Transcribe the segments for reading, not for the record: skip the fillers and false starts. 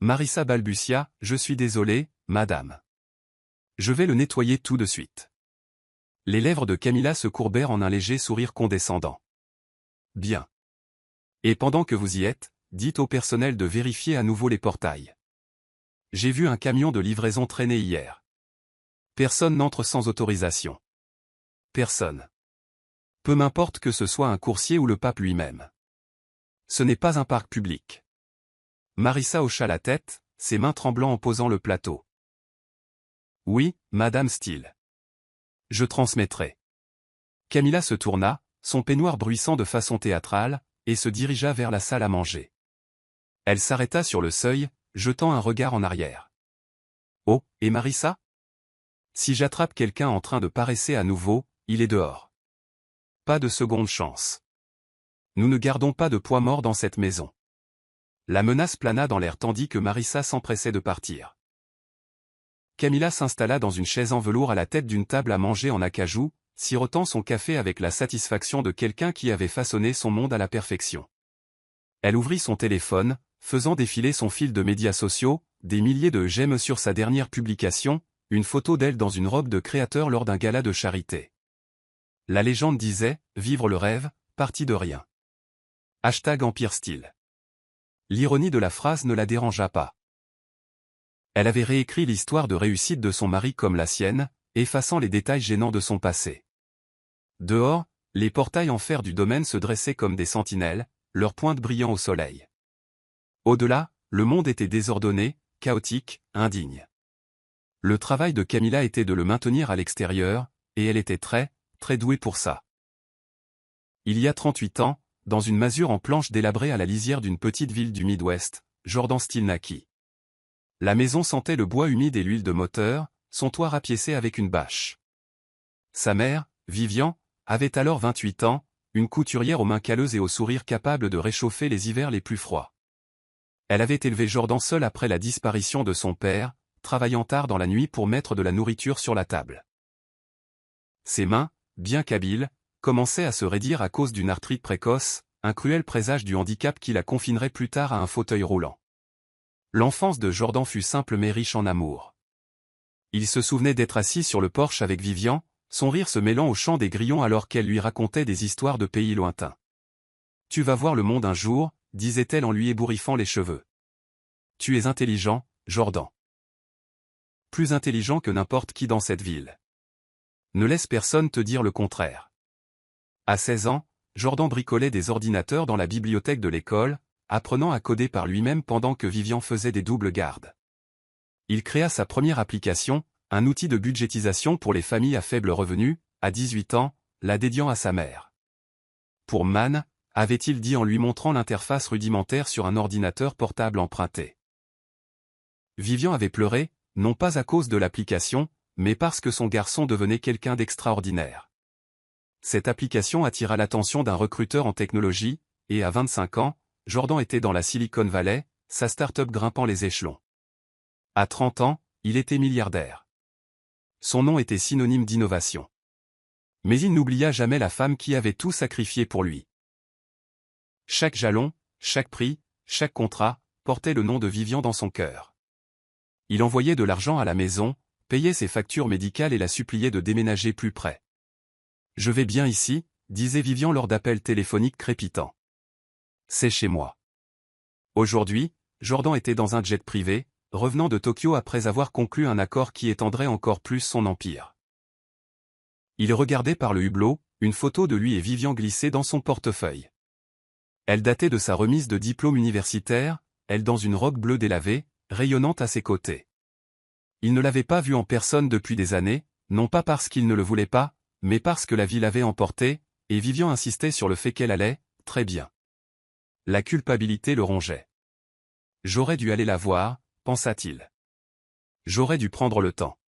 Marissa balbutia, « Je suis désolé, madame. Je vais le nettoyer tout de suite. » Les lèvres de Camilla se courbèrent en un léger sourire condescendant. « Bien. Et pendant que vous y êtes, dites au personnel de vérifier à nouveau les portails. J'ai vu un camion de livraison traîner hier. Personne n'entre sans autorisation. Personne. Peu m'importe que ce soit un coursier ou le pape lui-même. Ce n'est pas un parc public. » Marissa hocha la tête, ses mains tremblant en posant le plateau. « Oui, Madame Steele. Je transmettrai. » Camilla se tourna, son peignoir bruissant de façon théâtrale, et se dirigea vers la salle à manger. Elle s'arrêta sur le seuil, jetant un regard en arrière. « Oh, et Marissa ? Si j'attrape quelqu'un en train de paresser à nouveau, il est dehors. Pas de seconde chance. Nous ne gardons pas de poids mort dans cette maison. » La menace plana dans l'air tandis que Marissa s'empressait de partir. Camilla s'installa dans une chaise en velours à la tête d'une table à manger en acajou, sirotant son café avec la satisfaction de quelqu'un qui avait façonné son monde à la perfection. Elle ouvrit son téléphone, faisant défiler son fil de médias sociaux, des milliers de j'aime sur sa dernière publication, une photo d'elle dans une robe de créateur lors d'un gala de charité. La légende disait « Vivre le rêve, parti de rien ». #Empire Style. L'ironie de la phrase ne la dérangea pas. Elle avait réécrit l'histoire de réussite de son mari comme la sienne, effaçant les détails gênants de son passé. Dehors, les portails en fer du domaine se dressaient comme des sentinelles, leurs pointes brillant au soleil. Au-delà, le monde était désordonné, chaotique, indigne. Le travail de Camilla était de le maintenir à l'extérieur, et elle était très douée pour ça. Il y a 38 ans, dans une masure en planche délabrée à la lisière d'une petite ville du Midwest, Jordan Steele naquit. La maison sentait le bois humide et l'huile de moteur, son toit rapiécé avec une bâche. Sa mère, Vivian, avait alors 28 ans, une couturière aux mains calleuses et au sourire capable de réchauffer les hivers les plus froids. Elle avait élevé Jordan seul après la disparition de son père, travaillant tard dans la nuit pour mettre de la nourriture sur la table. Ses mains, bien qu'habiles, commençaient à se raidir à cause d'une arthrite précoce, un cruel présage du handicap qui la confinerait plus tard à un fauteuil roulant. L'enfance de Jordan fut simple mais riche en amour. Il se souvenait d'être assis sur le porche avec Vivian, son rire se mêlant au chant des grillons alors qu'elle lui racontait des histoires de pays lointains. « Tu vas voir le monde un jour », disait-elle en lui ébouriffant les cheveux. « Tu es intelligent, Jordan. Plus intelligent que n'importe qui dans cette ville. Ne laisse personne te dire le contraire. » À 16 ans, Jordan bricolait des ordinateurs dans la bibliothèque de l'école, apprenant à coder par lui-même pendant que Vivian faisait des doubles gardes. Il créa sa première application, un outil de budgétisation pour les familles à faible revenu, à 18 ans, la dédiant à sa mère. Pour Man, avait-il dit en lui montrant l'interface rudimentaire sur un ordinateur portable emprunté. Vivian avait pleuré, non pas à cause de l'application, mais parce que son garçon devenait quelqu'un d'extraordinaire. Cette application attira l'attention d'un recruteur en technologie, et à 25 ans, Jordan était dans la Silicon Valley, sa start-up grimpant les échelons. À 30 ans, il était milliardaire. Son nom était synonyme d'innovation. Mais il n'oublia jamais la femme qui avait tout sacrifié pour lui. Chaque jalon, chaque prix, chaque contrat, portait le nom de Vivian dans son cœur. Il envoyait de l'argent à la maison, payait ses factures médicales et la suppliait de déménager plus près. « Je vais bien ici », disait Vivian lors d'appels téléphoniques crépitants. « C'est chez moi. » Aujourd'hui, Jordan était dans un jet privé, revenant de Tokyo après avoir conclu un accord qui étendrait encore plus son empire. Il regardait par le hublot, une photo de lui et Vivian glissée dans son portefeuille. Elle datait de sa remise de diplôme universitaire, elle dans une robe bleue délavée, rayonnante à ses côtés. Il ne l'avait pas vue en personne depuis des années, non pas parce qu'il ne le voulait pas, mais parce que la vie l'avait emporté, et Vivian insistait sur le fait qu'elle allait très bien. La culpabilité le rongeait. « J'aurais dû aller la voir », pensa-t-il. « J'aurais dû prendre le temps. »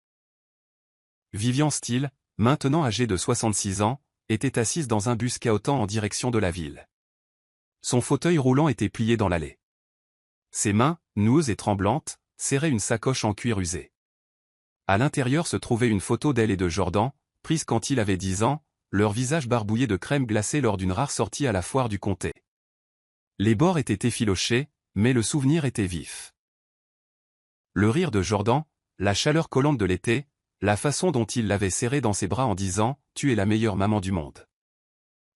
Vivian Steele, maintenant âgée de 66 ans, était assise dans un bus cahotant en direction de la ville. Son fauteuil roulant était plié dans l'allée. Ses mains, noueuses et tremblantes, serraient une sacoche en cuir usé. À l'intérieur se trouvait une photo d'elle et de Jordan, prise quand il avait 10 ans, leur visage barbouillé de crème glacée lors d'une rare sortie à la foire du comté. Les bords étaient effilochés, mais le souvenir était vif. Le rire de Jordan, la chaleur collante de l'été, la façon dont il l'avait serrée dans ses bras en disant « Tu es la meilleure maman du monde ».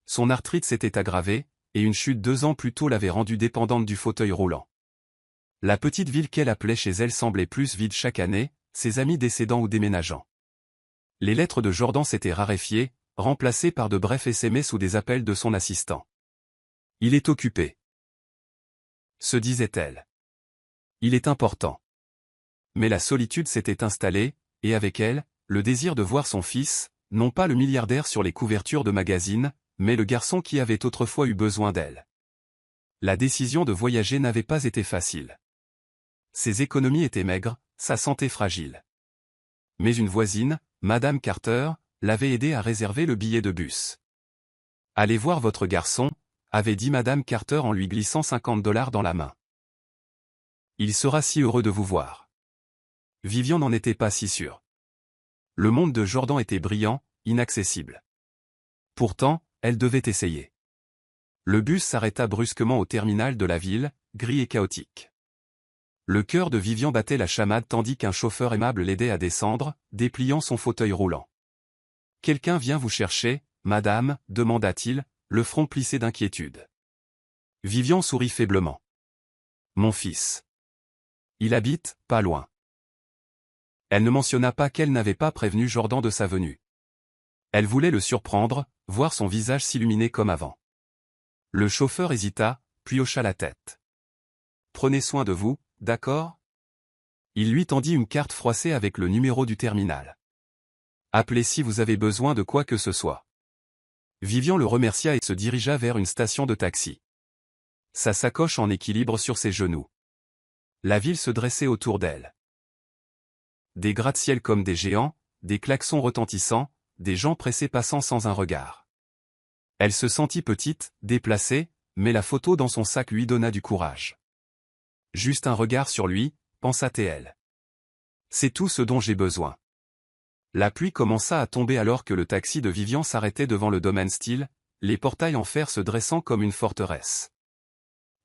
Son arthrite s'était aggravée, et une chute 2 ans plus tôt l'avait rendue dépendante du fauteuil roulant. La petite ville qu'elle appelait chez elle semblait plus vide chaque année, ses amis décédant ou déménageant. Les lettres de Jordan s'étaient raréfiées, remplacées par de brefs SMS ou des appels de son assistant. « Il est occupé », se disait-elle. « Il est important. » Mais la solitude s'était installée, et avec elle, le désir de voir son fils, non pas le milliardaire sur les couvertures de magazines, mais le garçon qui avait autrefois eu besoin d'elle. La décision de voyager n'avait pas été facile. Ses économies étaient maigres, sa santé fragile. Mais une voisine, Madame Carter, l'avait aidé à réserver le billet de bus. « Allez voir votre garçon », avait dit Madame Carter en lui glissant $50 dans la main. « Il sera si heureux de vous voir. » Vivian n'en était pas si sûre. Le monde de Jordan était brillant, inaccessible. Pourtant, elle devait essayer. Le bus s'arrêta brusquement au terminal de la ville, gris et chaotique. Le cœur de Vivian battait la chamade tandis qu'un chauffeur aimable l'aidait à descendre, dépliant son fauteuil roulant. « Quelqu'un vient vous chercher, madame ?» demanda-t-il, le front plissé d'inquiétude. Vivian sourit faiblement. « Mon fils. Il habite, pas loin. » Elle ne mentionna pas qu'elle n'avait pas prévenu Jordan de sa venue. Elle voulait le surprendre, voir son visage s'illuminer comme avant. Le chauffeur hésita, puis hocha la tête. « Prenez soin de vous, d'accord ?» Il lui tendit une carte froissée avec le numéro du terminal. « Appelez si vous avez besoin de quoi que ce soit. » Vivian le remercia et se dirigea vers une station de taxi. Sa sacoche en équilibre sur ses genoux. La ville se dressait autour d'elle. Des gratte-ciel comme des géants, des klaxons retentissants, des gens pressés passant sans un regard. Elle se sentit petite, déplacée, mais la photo dans son sac lui donna du courage. Juste un regard sur lui, pensa-t-elle. C'est tout ce dont j'ai besoin. La pluie commença à tomber alors que le taxi de Vivian s'arrêtait devant le domaine Steel, les portails en fer se dressant comme une forteresse.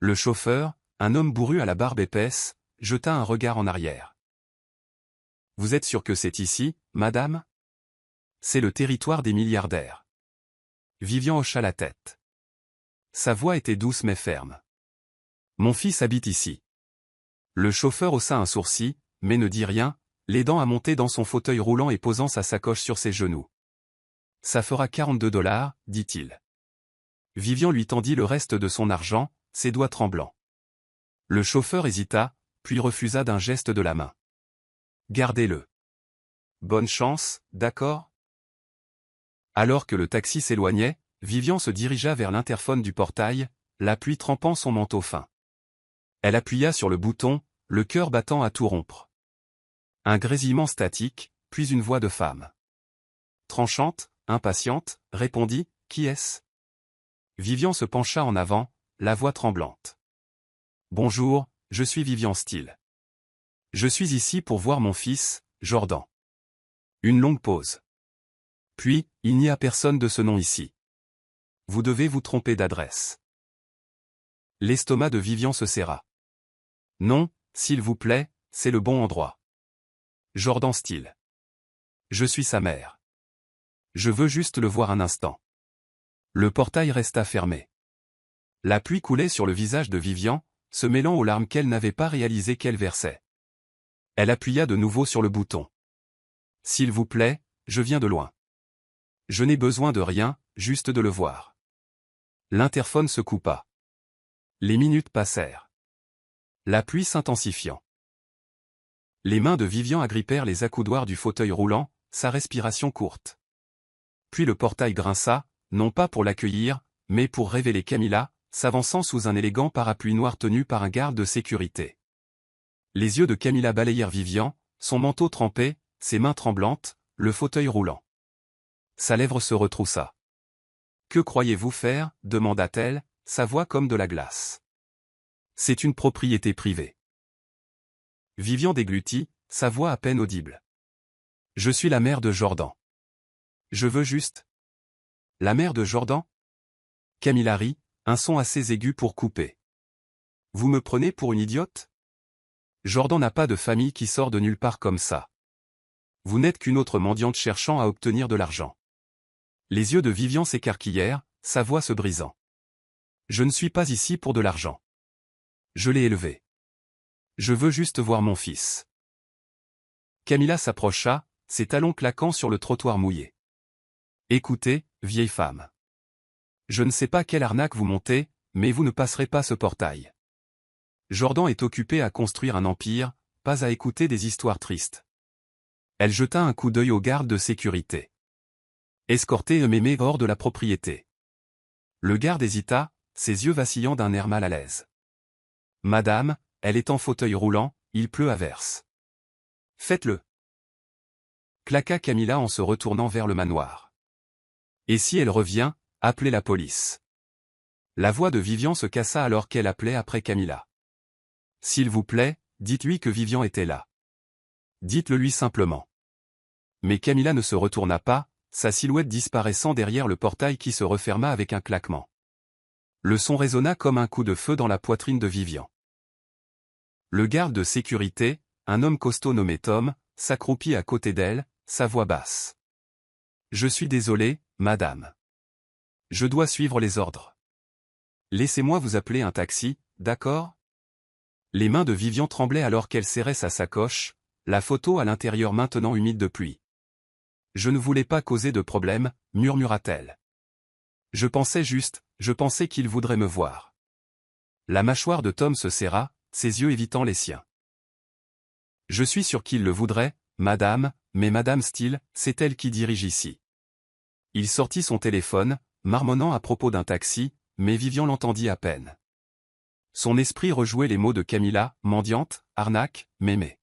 Le chauffeur, un homme bourru à la barbe épaisse, jeta un regard en arrière. « Vous êtes sûr que c'est ici, madame ? C'est le territoire des milliardaires. » Vivian hocha la tête. Sa voix était douce mais ferme. « Mon fils habite ici. » Le chauffeur haussa un sourcil, mais ne dit rien, l'aidant à monter dans son fauteuil roulant et posant sa sacoche sur ses genoux. « Ça fera $42, dit-il. Vivian lui tendit le reste de son argent, ses doigts tremblants. Le chauffeur hésita, puis refusa d'un geste de la main. « Gardez-le. Bonne chance, d'accord ?» Alors que le taxi s'éloignait, Vivian se dirigea vers l'interphone du portail, la pluie trempant son manteau fin. Elle appuya sur le bouton, le cœur battant à tout rompre. Un grésillement statique, puis une voix de femme. Tranchante, impatiente, répondit « Qui est-ce » Vivian se pencha en avant, la voix tremblante. « Bonjour, je suis Vivian Steele. Je suis ici pour voir mon fils, Jordan. » Une longue pause. Puis, « Il n'y a personne de ce nom ici. Vous devez vous tromper d'adresse. » L'estomac de Vivian se serra. « Non, s'il vous plaît, c'est le bon endroit. Jordan Steele. Je suis sa mère. Je veux juste le voir un instant. » Le portail resta fermé. La pluie coulait sur le visage de Vivian, se mêlant aux larmes qu'elle n'avait pas réalisé qu'elle versait. Elle appuya de nouveau sur le bouton. « S'il vous plaît, je viens de loin. Je n'ai besoin de rien, juste de le voir. » L'interphone se coupa. Les minutes passèrent. La pluie s'intensifiant. Les mains de Vivian agrippèrent les accoudoirs du fauteuil roulant, sa respiration courte. Puis le portail grinça, non pas pour l'accueillir, mais pour révéler Camilla, s'avançant sous un élégant parapluie noir tenu par un garde de sécurité. Les yeux de Camilla balayèrent Vivian, son manteau trempé, ses mains tremblantes, le fauteuil roulant. Sa lèvre se retroussa. « Que croyez-vous faire » demanda-t-elle, sa voix comme de la glace. « C'est une propriété privée. » Vivian déglutit, sa voix à peine audible. « Je suis la mère de Jordan. Je veux juste... » « La mère de Jordan ?» Camilla rit, un son assez aigu pour couper. « Vous me prenez pour une idiote ? Jordan n'a pas de famille qui sort de nulle part comme ça. Vous n'êtes qu'une autre mendiante cherchant à obtenir de l'argent. Les yeux de Vivian s'écarquillèrent, sa voix se brisant. Je ne suis pas ici pour de l'argent. Je l'ai élevé. Je veux juste voir mon fils. Camilla s'approcha, ses talons claquant sur le trottoir mouillé. Écoutez, vieille femme. Je ne sais pas quelle arnaque vous montez, mais vous ne passerez pas ce portail. Jordan est occupé à construire un empire, pas à écouter des histoires tristes. Elle jeta un coup d'œil aux gardes de sécurité. Escortez Mémé hors de la propriété. Le garde hésita, ses yeux vacillant d'un air mal à l'aise. Madame, elle est en fauteuil roulant, il pleut à verse. Faites-le. Claqua Camilla en se retournant vers le manoir. Et si elle revient, appelez la police. La voix de Vivian se cassa alors qu'elle appelait après Camilla. S'il vous plaît, dites-lui que Vivian était là. Dites-le lui simplement. Mais Camilla ne se retourna pas, sa silhouette disparaissant derrière le portail qui se referma avec un claquement. Le son résonna comme un coup de feu dans la poitrine de Vivian. Le garde de sécurité, un homme costaud nommé Tom, s'accroupit à côté d'elle, sa voix basse. Je suis désolé, madame. Je dois suivre les ordres. Laissez-moi vous appeler un taxi, d'accord? Les mains de Vivian tremblaient alors qu'elle serrait sa sacoche, la photo à l'intérieur maintenant humide de pluie. Je ne voulais pas causer de problème, murmura-t-elle. Je pensais qu'il voudrait me voir. La mâchoire de Tom se serra, ses yeux évitant les siens. Je suis sûr qu'il le voudrait, madame, mais madame Steele, c'est elle qui dirige ici. Il sortit son téléphone, marmonnant à propos d'un taxi, mais Vivian l'entendit à peine. Son esprit rejouait les mots de Camilla, mendiante, arnaque, mémé.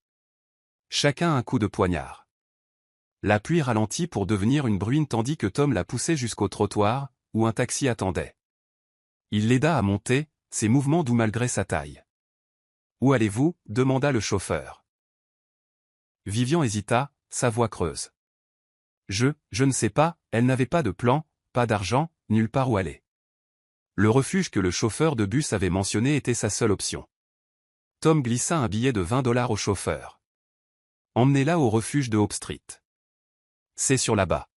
Chacun un coup de poignard. La pluie ralentit pour devenir une bruine tandis que Tom la poussait jusqu'au trottoir, où un taxi attendait. Il l'aida à monter, ses mouvements doux malgré sa taille. Où allez-vous? Demanda le chauffeur. Vivian hésita, sa voix creuse. Je ne sais pas, elle n'avait pas de plan, pas d'argent, nulle part où aller. Le refuge que le chauffeur de bus avait mentionné était sa seule option. Tom glissa un billet de $20 au chauffeur. Emmenez-la au refuge de Hope Street. C'est sur là-bas.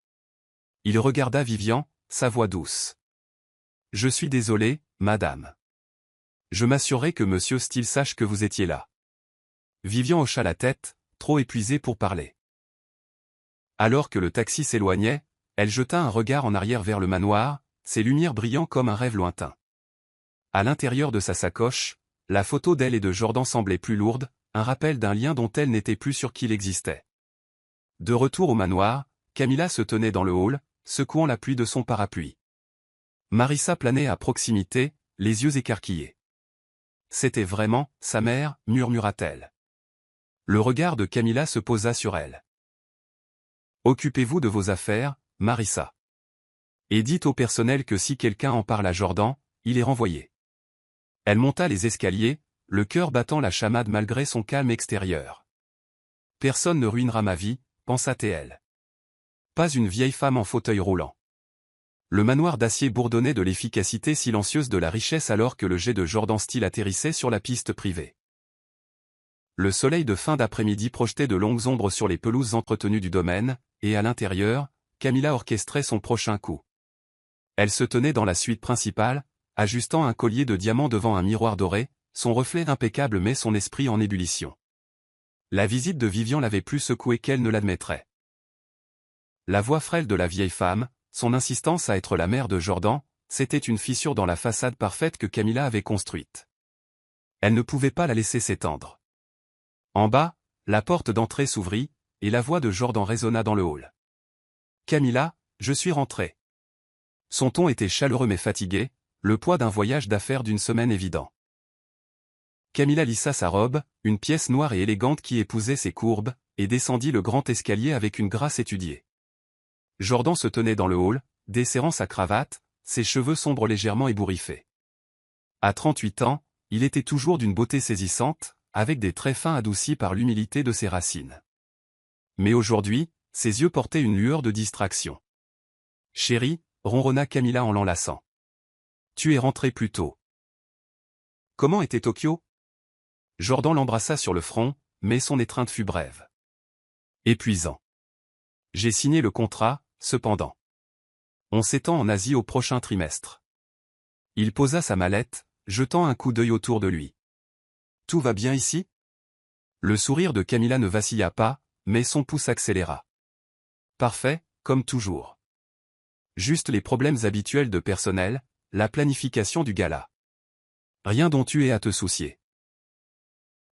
Il regarda Vivian, sa voix douce. Je suis désolé, madame. Je m'assurerai que monsieur Steele sache que vous étiez là. Vivian hocha la tête, trop épuisée pour parler. Alors que le taxi s'éloignait, elle jeta un regard en arrière vers le manoir, ses lumières brillant comme un rêve lointain. À l'intérieur de sa sacoche, la photo d'elle et de Jordan semblait plus lourde, un rappel d'un lien dont elle n'était plus sûre qu'il existait. De retour au manoir, Camilla se tenait dans le hall, secouant la pluie de son parapluie. Marissa planait à proximité, les yeux écarquillés. C'était vraiment sa mère, murmura-t-elle. Le regard de Camilla se posa sur elle. Occupez-vous de vos affaires, Marissa. Et dites au personnel que si quelqu'un en parle à Jordan, il est renvoyé. Elle monta les escaliers, le cœur battant la chamade malgré son calme extérieur. Personne ne ruinera ma vie, pensa-t-elle. Pas une vieille femme en fauteuil roulant. Le manoir d'acier bourdonnait de l'efficacité silencieuse de la richesse alors que le jet de Jordan Steele atterrissait sur la piste privée. Le soleil de fin d'après-midi projetait de longues ombres sur les pelouses entretenues du domaine, et à l'intérieur, Camilla orchestrait son prochain coup. Elle se tenait dans la suite principale, ajustant un collier de diamants devant un miroir doré, son reflet impeccable mais son esprit en ébullition. La visite de Vivian l'avait plus secouée qu'elle ne l'admettrait. La voix frêle de la vieille femme, son insistance à être la mère de Jordan, c'était une fissure dans la façade parfaite que Camilla avait construite. Elle ne pouvait pas la laisser s'étendre. En bas, la porte d'entrée s'ouvrit, et la voix de Jordan résonna dans le hall. Camilla, je suis rentré. Son ton était chaleureux mais fatigué, le poids d'un voyage d'affaires d'une semaine évident. Camilla lissa sa robe, une pièce noire et élégante qui épousait ses courbes, et descendit le grand escalier avec une grâce étudiée. Jordan se tenait dans le hall, desserrant sa cravate, ses cheveux sombres légèrement ébouriffés. À 38 ans, il était toujours d'une beauté saisissante, avec des traits fins adoucis par l'humilité de ses racines. Mais aujourd'hui, ses yeux portaient une lueur de distraction. « Chérie », ronronna Camilla en l'enlaçant. « Tu es rentré plus tôt. » Comment était Tokyo? Jordan l'embrassa sur le front, mais son étreinte fut brève. Épuisant. J'ai signé le contrat, cependant. On s'étend en Asie au prochain trimestre. Il posa sa mallette, jetant un coup d'œil autour de lui. Tout va bien ici? Le sourire de Camilla ne vacilla pas, mais son pouce accéléra. Parfait, comme toujours. Juste les problèmes habituels de personnel, la planification du gala. Rien dont tu aies à te soucier.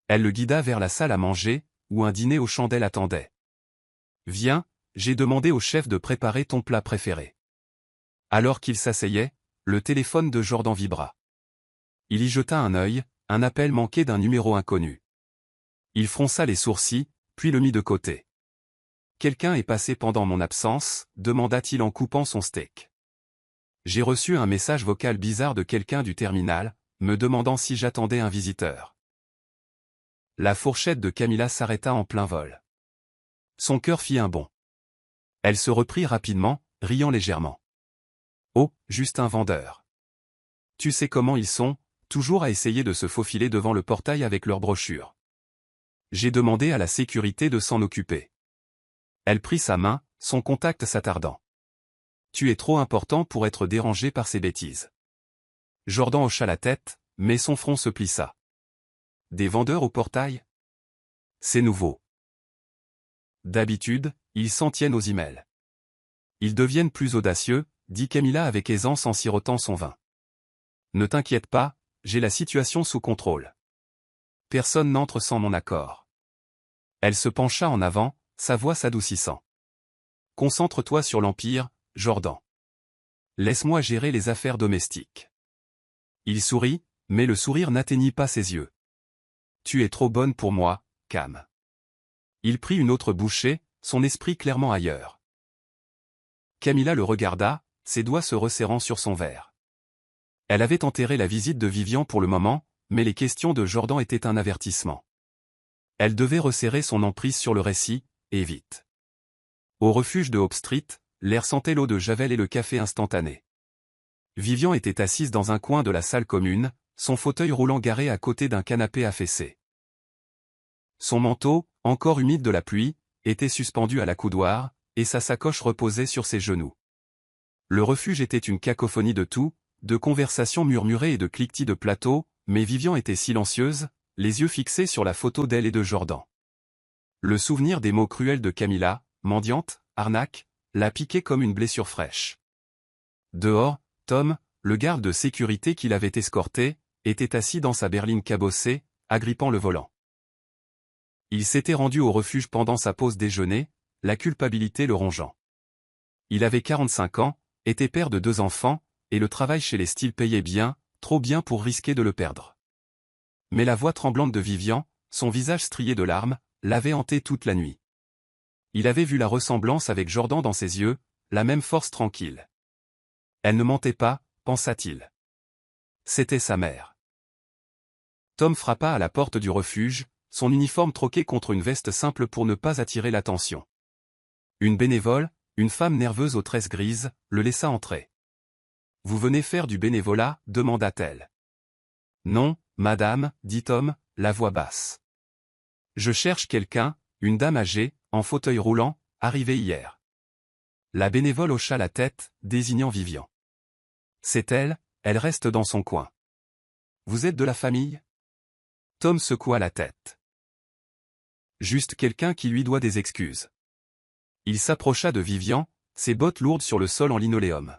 Elle le guida vers la salle à manger, où un dîner aux chandelles attendait. Viens, j'ai demandé au chef de préparer ton plat préféré. Alors qu'il s'asseyait, le téléphone de Jordan vibra. Il y jeta un œil, un appel manqué d'un numéro inconnu. Il fronça les sourcils, puis le mit de côté. Quelqu'un est passé pendant mon absence, demanda-t-il en coupant son steak. J'ai reçu un message vocal bizarre de quelqu'un du terminal, me demandant si j'attendais un visiteur. La fourchette de Camilla s'arrêta en plein vol. Son cœur fit un bond. Elle se reprit rapidement, riant légèrement. Oh, juste un vendeur. Tu sais comment ils sont, toujours à essayer de se faufiler devant le portail avec leurs brochures. J'ai demandé à la sécurité de s'en occuper. Elle prit sa main, son contact s'attardant. Tu es trop important pour être dérangé par ces bêtises. Jordan hocha la tête, mais son front se plissa. Des vendeurs au portail? C'est nouveau. D'habitude, ils s'en tiennent aux emails. Ils deviennent plus audacieux, dit Camilla avec aisance en sirotant son vin. Ne t'inquiète pas, j'ai la situation sous contrôle. Personne n'entre sans mon accord. Elle se pencha en avant, sa voix s'adoucissant. Concentre-toi sur l'Empire, Jordan. Laisse-moi gérer les affaires domestiques. Il sourit, mais le sourire n'atteignit pas ses yeux. Tu es trop bonne pour moi, Cam. Il prit une autre bouchée, son esprit clairement ailleurs. Camilla le regarda, ses doigts se resserrant sur son verre. Elle avait enterré la visite de Vivian pour le moment, mais les questions de Jordan étaient un avertissement. Elle devait resserrer son emprise sur le récit, et vite. Au refuge de Hope Street, l'air sentait l'eau de Javel et le café instantané. Vivian était assise dans un coin de la salle commune, son fauteuil roulant garé à côté d'un canapé affaissé. Son manteau, encore humide de la pluie, était suspendu à la coudoir, et sa sacoche reposait sur ses genoux. Le refuge était une cacophonie de tout, de conversations murmurées et de cliquetis de plateau, mais Vivian était silencieuse, les yeux fixés sur la photo d'elle et de Jordan. Le souvenir des mots cruels de Camilla, mendiante, arnaque, la piquait comme une blessure fraîche. Dehors, Tom, le garde de sécurité qui l'avait escorté, était assis dans sa berline cabossée, agrippant le volant. Il s'était rendu au refuge pendant sa pause déjeuner, la culpabilité le rongeant. Il avait 45 ans, était père de 2 enfants, et le travail chez les Steele payait bien, trop bien pour risquer de le perdre. Mais la voix tremblante de Vivian, son visage strié de larmes, l'avait hanté toute la nuit. Il avait vu la ressemblance avec Jordan dans ses yeux, la même force tranquille. Elle ne mentait pas, pensa-t-il. C'était sa mère. Tom frappa à la porte du refuge, son uniforme troqué contre une veste simple pour ne pas attirer l'attention. Une bénévole, une femme nerveuse aux tresses grises, le laissa entrer. « Vous venez faire du bénévolat » demanda-t-elle. « Non, madame, dit Tom, la voix basse. Je cherche quelqu'un, une dame âgée, en fauteuil roulant, arrivée hier. » La bénévole hocha la tête, désignant Vivian. C'est elle, elle reste dans son coin. Vous êtes de la famille? Tom secoua la tête. Juste quelqu'un qui lui doit des excuses. Il s'approcha de Vivian, ses bottes lourdes sur le sol en linoléum.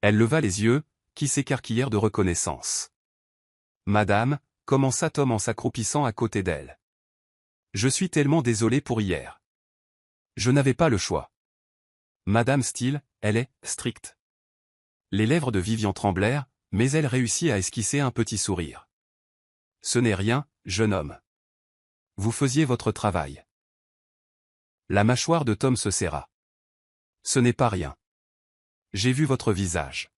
Elle leva les yeux, qui s'écarquillèrent de reconnaissance. Madame, commença Tom en s'accroupissant à côté d'elle. Je suis tellement désolé pour hier. Je n'avais pas le choix. Madame Steele, elle est stricte. Les lèvres de Vivian tremblèrent, mais elle réussit à esquisser un petit sourire. Ce n'est rien, jeune homme. Vous faisiez votre travail. La mâchoire de Tom se serra. Ce n'est pas rien. J'ai vu votre visage.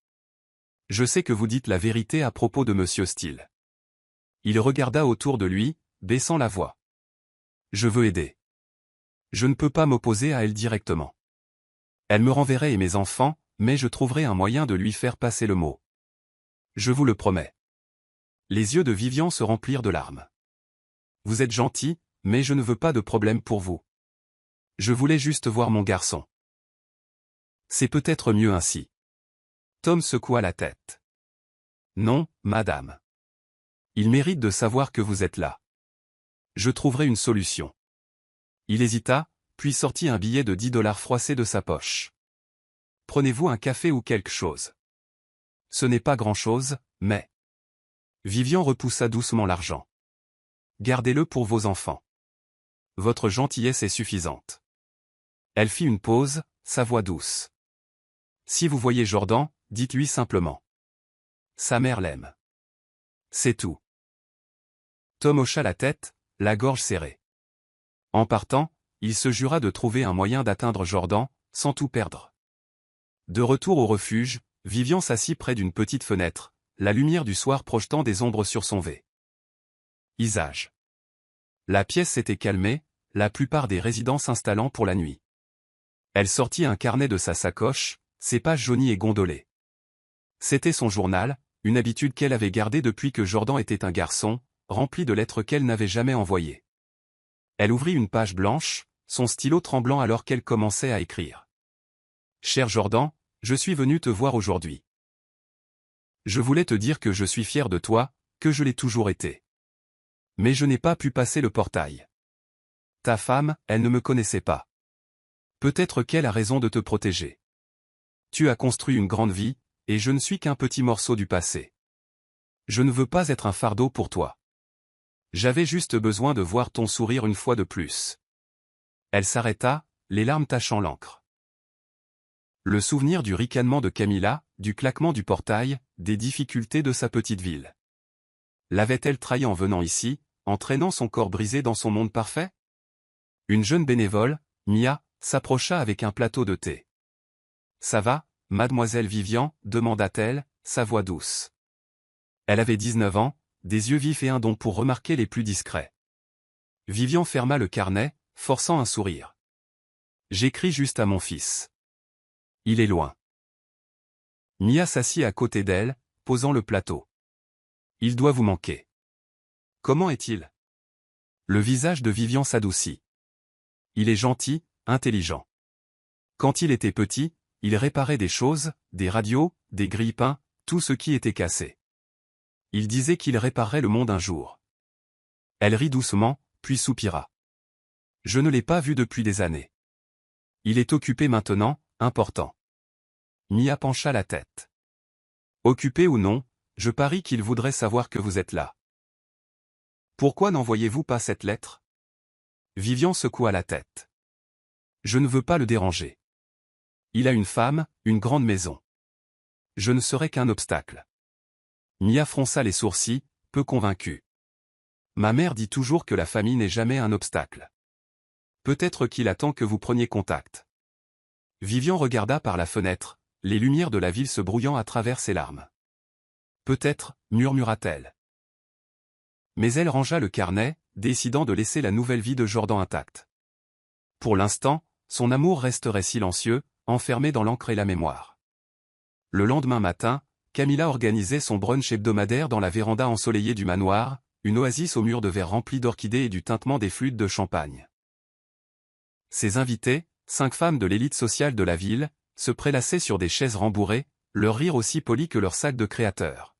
Je sais que vous dites la vérité à propos de Monsieur Steele. Il regarda autour de lui, baissant la voix. Je veux aider. Je ne peux pas m'opposer à elle directement. Elle me renverrait et mes enfants, mais je trouverai un moyen de lui faire passer le mot. Je vous le promets. Les yeux de Vivian se remplirent de larmes. Vous êtes gentil, mais je ne veux pas de problème pour vous. Je voulais juste voir mon garçon. C'est peut-être mieux ainsi. Tom secoua la tête. Non, madame. Il mérite de savoir que vous êtes là. Je trouverai une solution. Il hésita, puis sortit un billet de $10 froissé de sa poche. Prenez-vous un café ou quelque chose. Ce n'est pas grand-chose, mais... Vivian repoussa doucement l'argent. Gardez-le pour vos enfants. Votre gentillesse est suffisante. Elle fit une pause, sa voix douce. Si vous voyez Jordan, dites-lui simplement. Sa mère l'aime. C'est tout. Tom hocha la tête, la gorge serrée. En partant, il se jura de trouver un moyen d'atteindre Jordan, sans tout perdre. De retour au refuge, Vivian s'assit près d'une petite fenêtre, la lumière du soir projetant des ombres sur son visage. La pièce s'était calmée, la plupart des résidents s'installant pour la nuit. Elle sortit un carnet de sa sacoche, ses pages jaunies et gondolées. C'était son journal, une habitude qu'elle avait gardée depuis que Jordan était un garçon, rempli de lettres qu'elle n'avait jamais envoyées. Elle ouvrit une page blanche, son stylo tremblant alors qu'elle commençait à écrire. « Cher Jordan, je suis venu te voir aujourd'hui. Je voulais te dire que je suis fier de toi, que je l'ai toujours été. Mais je n'ai pas pu passer le portail. Ta femme, elle ne me connaissait pas. Peut-être qu'elle a raison de te protéger. Tu as construit une grande vie, et je ne suis qu'un petit morceau du passé. Je ne veux pas être un fardeau pour toi. J'avais juste besoin de voir ton sourire une fois de plus. » Elle s'arrêta, les larmes tachant l'encre. Le souvenir du ricanement de Camilla, du claquement du portail, des difficultés de sa petite ville. L'avait-elle trahi en venant ici, en traînant son corps brisé dans son monde parfait? Une jeune bénévole, Mia, s'approcha avec un plateau de thé. « Ça va, mademoiselle Vivian ?» demanda-t-elle, sa voix douce. Elle avait 19 ans, des yeux vifs et un don pour remarquer les plus discrets. Vivian ferma le carnet, forçant un sourire. « J'écris juste à mon fils. Il est loin. » Mia s'assit à côté d'elle, posant le plateau. « Il doit vous manquer. Comment est-il » Le visage de Vivian s'adoucit. « Il est gentil, intelligent. Quand il était petit, il réparait des choses, des radios, des grille-pains, tout ce qui était cassé. Il disait qu'il réparerait le monde un jour. » Elle rit doucement, puis soupira. « Je ne l'ai pas vu depuis des années. Il est occupé maintenant, important. » Mia pencha la tête. « Occupé ou non, je parie qu'il voudrait savoir que vous êtes là. Pourquoi n'envoyez-vous pas cette lettre ?» Vivian secoua la tête. « Je ne veux pas le déranger. Il a une femme, une grande maison. Je ne serai qu'un obstacle. » Mia fronça les sourcils, peu convaincue. « Ma mère dit toujours que la famille n'est jamais un obstacle. Peut-être qu'il attend que vous preniez contact. » Vivian regarda par la fenêtre, les lumières de la ville se brouillant à travers ses larmes. « Peut-être, » murmura-t-elle. Mais elle rangea le carnet, décidant de laisser la nouvelle vie de Jordan intacte. Pour l'instant, son amour resterait silencieux, enfermé dans l'encre et la mémoire. Le lendemain matin, Camilla organisait son brunch hebdomadaire dans la véranda ensoleillée du manoir, une oasis aux murs de verre remplis d'orchidées et du tintement des flûtes de champagne. Ses invités, 5 femmes de l'élite sociale de la ville, se prélassaient sur des chaises rembourrées, leur rire aussi poli que leur sac de créateur.